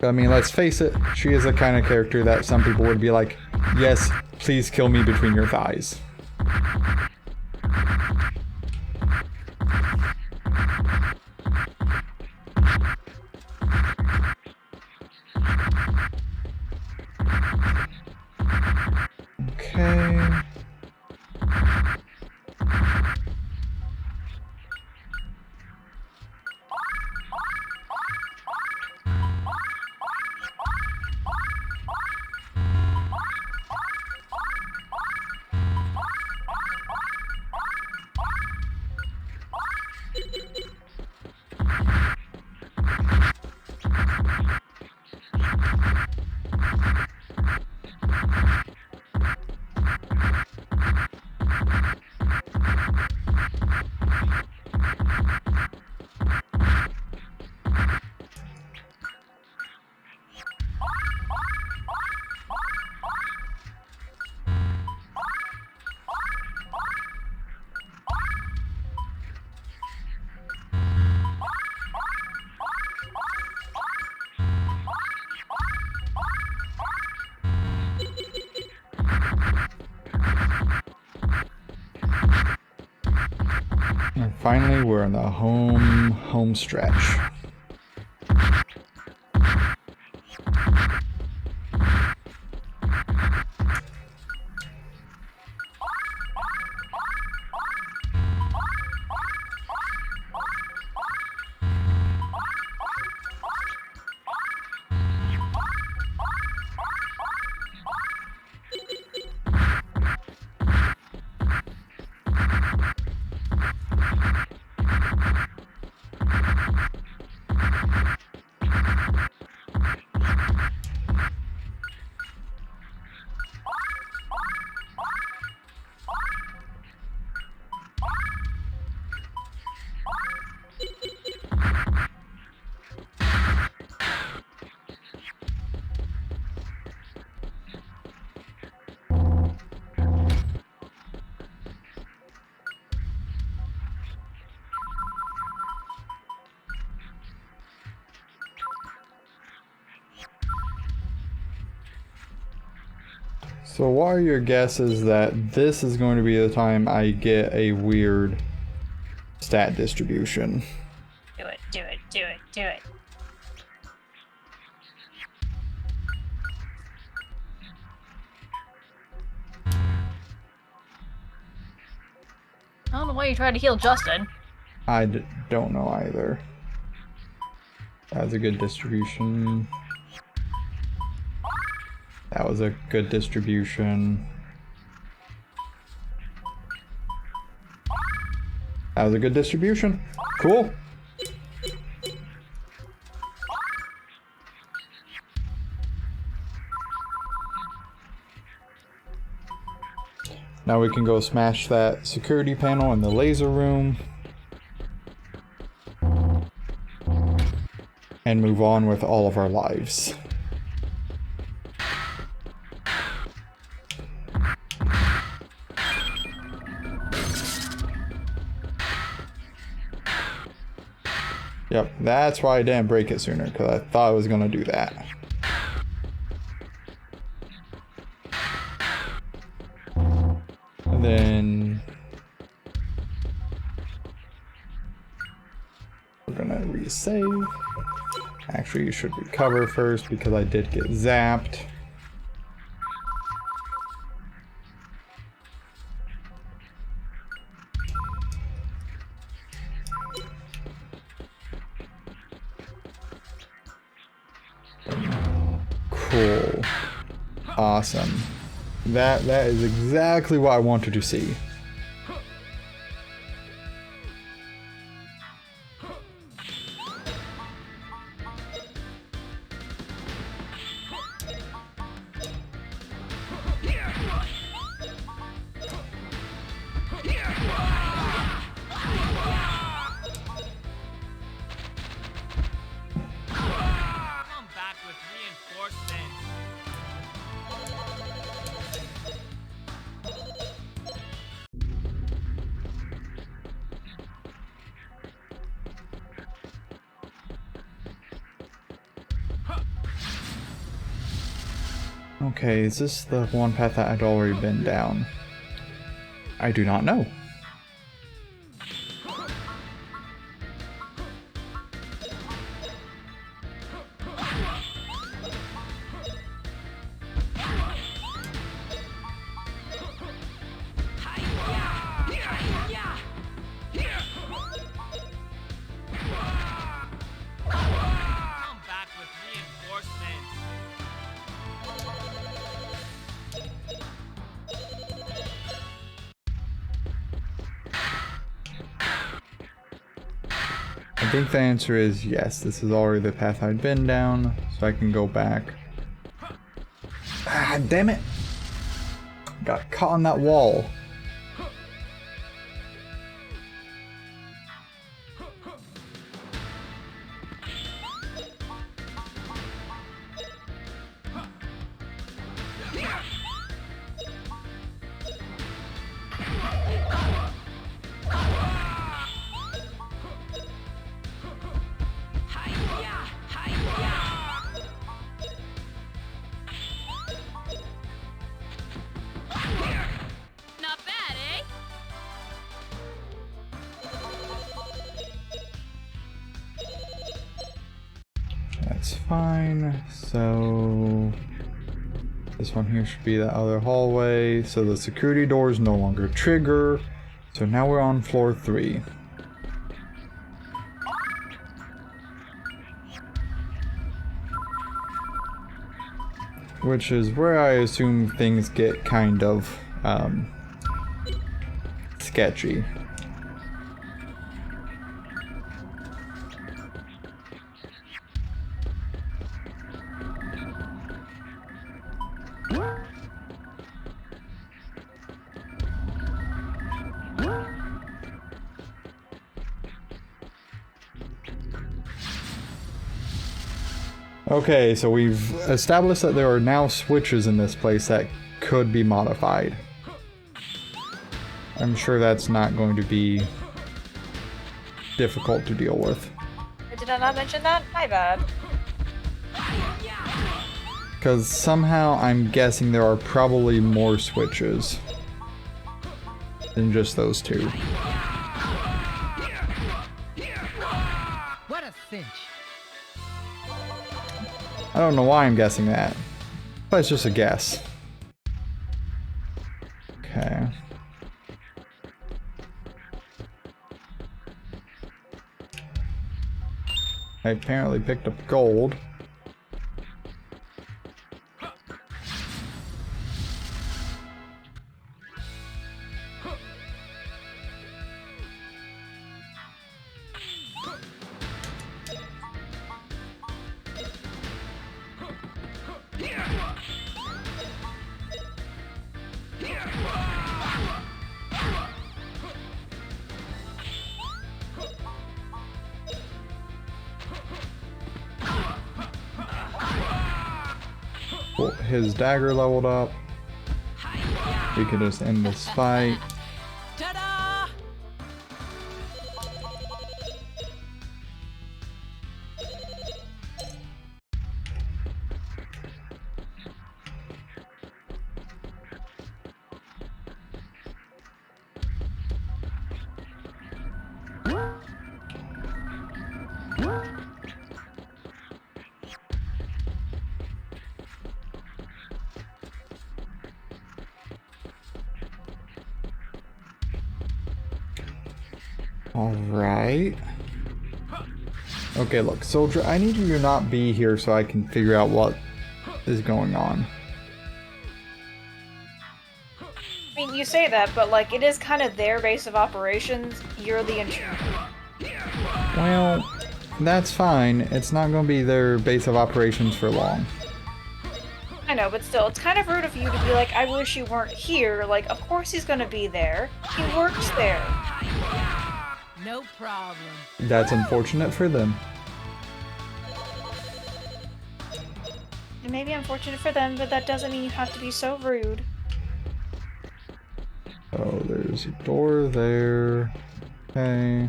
I mean, let's face it, she is the kind of character that some people would be like, yes, please kill me between your thighs. Okay. And finally, we're in the home stretch. So what are your guesses that this is going to be the time I get a weird stat distribution? Do it, do it, do it, do it. I don't know why you tried to heal Justin. I don't know either. That's a good distribution. That was a good distribution. That was a good distribution. Cool. Now we can go smash that security panel in the laser room. And move on with all of our lives. Yep, that's why I didn't break it sooner, because I thought I was going to do that. And then we're gonna resave. Actually, you should recover first because I did get zapped. Cool. Awesome. That is exactly what I wanted to see. Come back with reinforcements. Okay, is this the one path that I'd already been down? I do not know. Come back with reinforcements. I think the answer is yes, this is already the path I'd been down, so I can go back. Ah, damn it! Got caught on that wall. Not bad, eh? That's fine. So this one here should be the other hallway. So the security doors no longer trigger. So now we're on floor 3. Which is where I assume things get kind of sketchy. Okay, so we've established that there are now switches in this place that could be modified. I'm sure that's not going to be difficult to deal with. Did I not mention that? My bad. Because somehow I'm guessing there are probably more switches than just those two. What a cinch. I don't know why I'm guessing that, but it's just a guess. Okay. I apparently picked up gold. Well, his dagger leveled up. We can just end this fight. Ta-da! Alright. Okay, look, soldier, I need you to not be here so I can figure out what is going on. I mean, you say that, but like, it is kind of their base of operations. You're the intruder. Well, that's fine. It's not going to be their base of operations for long. I know, but still, it's kind of rude of you to be like, I wish you weren't here. Like, of course he's gonna be there. He works there. No problem. That's unfortunate for them. It may be unfortunate for them, but that doesn't mean you have to be so rude. Oh, there's a door there. Okay.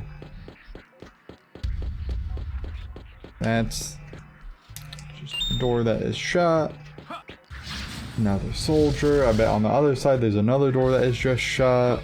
That's just a door that is shut. Another soldier. I bet on the other side there's another door that is just shut.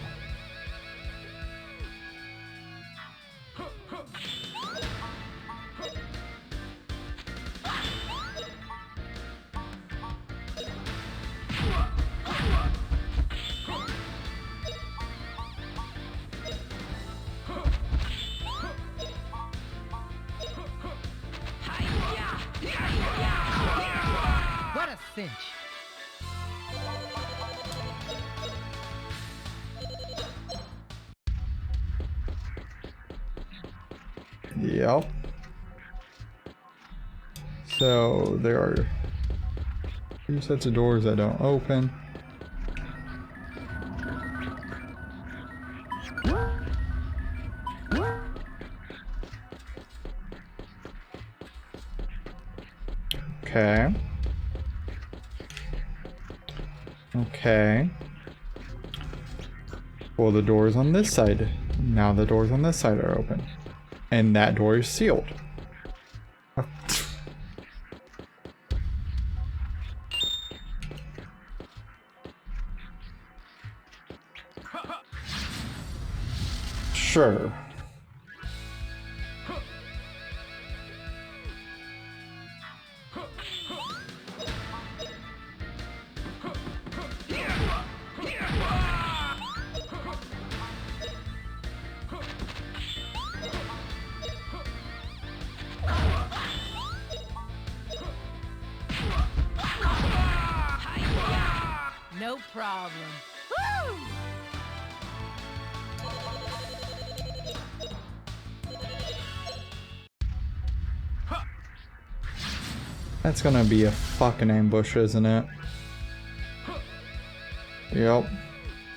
What a cinch. Yep. So there are 2 sets of doors that don't open. Okay. Okay. Well, the doors on this side. Now the doors on this side are open. And that door is sealed. Sure. No problem. That's gonna be a fucking ambush, isn't it? Yep.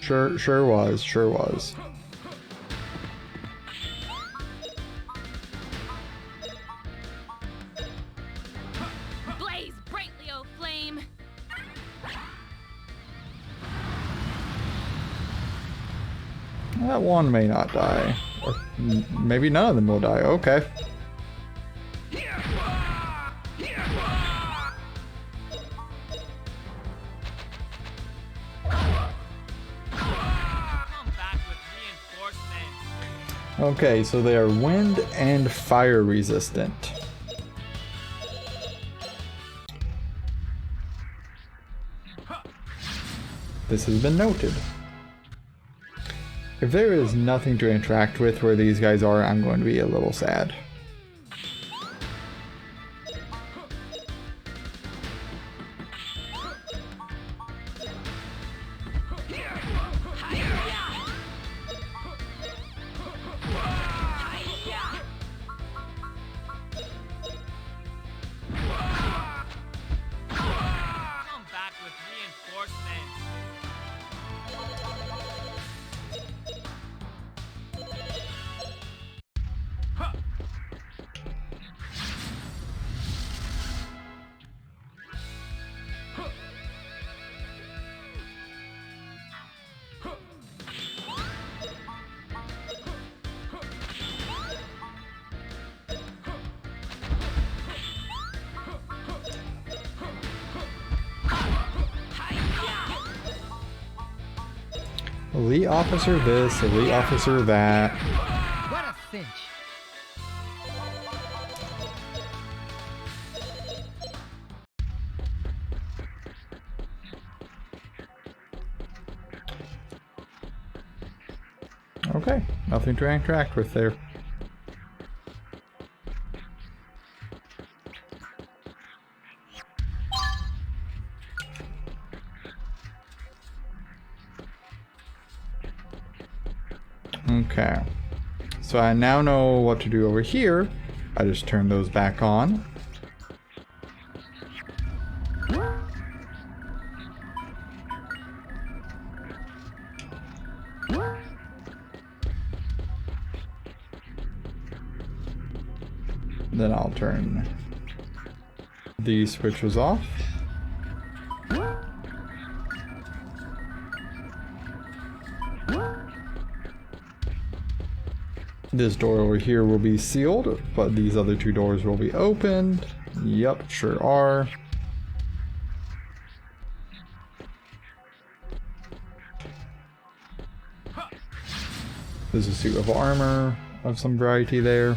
Sure was. Blaze brightly, O flame. That one may not die. Or maybe none of them will die. Okay. Come back with reinforcements. Okay, so they are wind and fire resistant. This has been noted. If there is nothing to interact with where these guys are, I'm going to be a little sad. Come back with reinforcements. Elite officer this, elite officer that. What a cinch. Okay, nothing to interact with there. Okay, so I now know what to do over here. I just turn those back on. Then I'll turn these switches off. This door over here will be sealed, but these other two doors will be opened. Yep, sure are. There's a suit of armor of some variety there.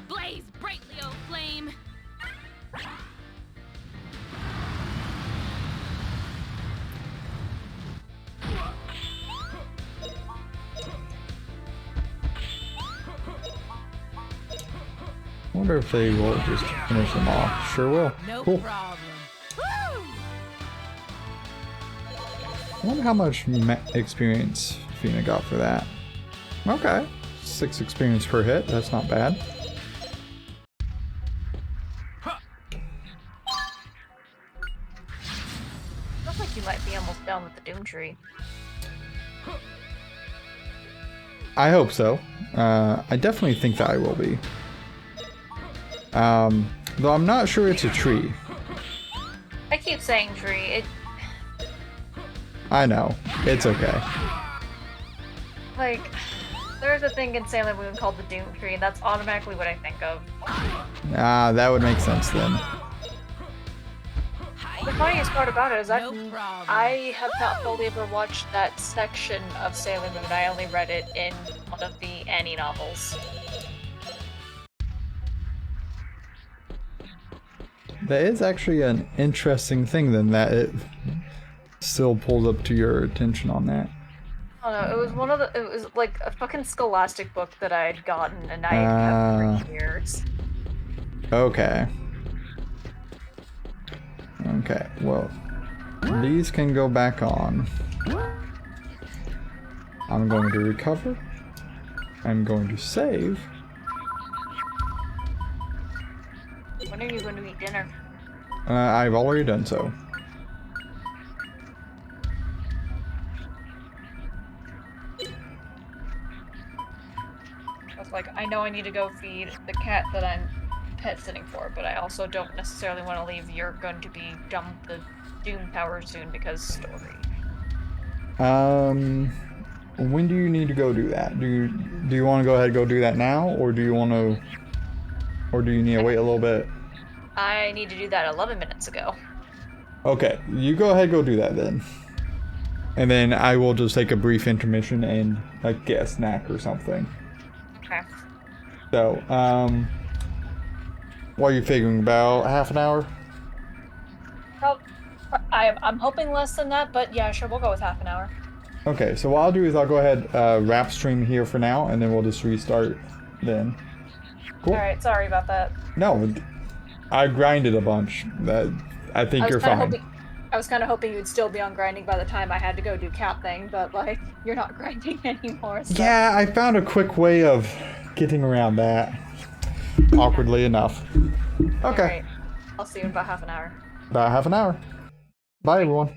Blaze brightly, O flame! I wonder if they will just finish them off. Sure will. No Cool. problem. I wonder how much experience Fina got for that. Okay. 6 experience per hit. That's not bad. Looks like you might be almost done with the Doom Tree. I hope so. I definitely think that I will be. Though I'm not sure it's a tree. I keep saying tree. I know. It's okay. Like, there's a thing in Sailor Moon called the Doom Tree, and that's automatically what I think of. Ah, that would make sense then. The funniest part about it is No problem. I have not fully ever watched that section of Sailor Moon. I only read it in one of the Annie novels. That is actually an interesting thing then, that it still pulls up to your attention on that. Oh no, it was like a fucking Scholastic book that I had gotten, and I had kept for years. Okay. Okay, well, these can go back on. I'm going to recover. I'm going to save. When are you going to eat dinner? I've already done so. I was like, I know I need to go feed the cat that I'm pet sitting for, but I also don't necessarily want to leave. You're going to be done with the Doom Tower soon because story. When do you need to go do that? Do you want to go ahead and go do that now, or do you want to, or do you need to wait a little bit? I need to do that 11 minutes ago. Okay, you go ahead and go do that then. And then I will just take a brief intermission and like get a snack or something. Okay. So, what are you figuring, about half an hour? I'm hoping less than that, but yeah, sure, we'll go with half an hour. Okay, so what I'll do is I'll go ahead wrap stream here for now, and then we'll just restart then. Cool. Alright, sorry about that. No, I grinded a bunch. I think you're fine. I was kind of hoping you'd still be on grinding by the time I had to go do cat thing, but like, you're not grinding anymore. So. Yeah, I found a quick way of getting around that. Awkwardly enough. Okay. Alright, I'll see you in about half an hour. About half an hour. Bye, everyone.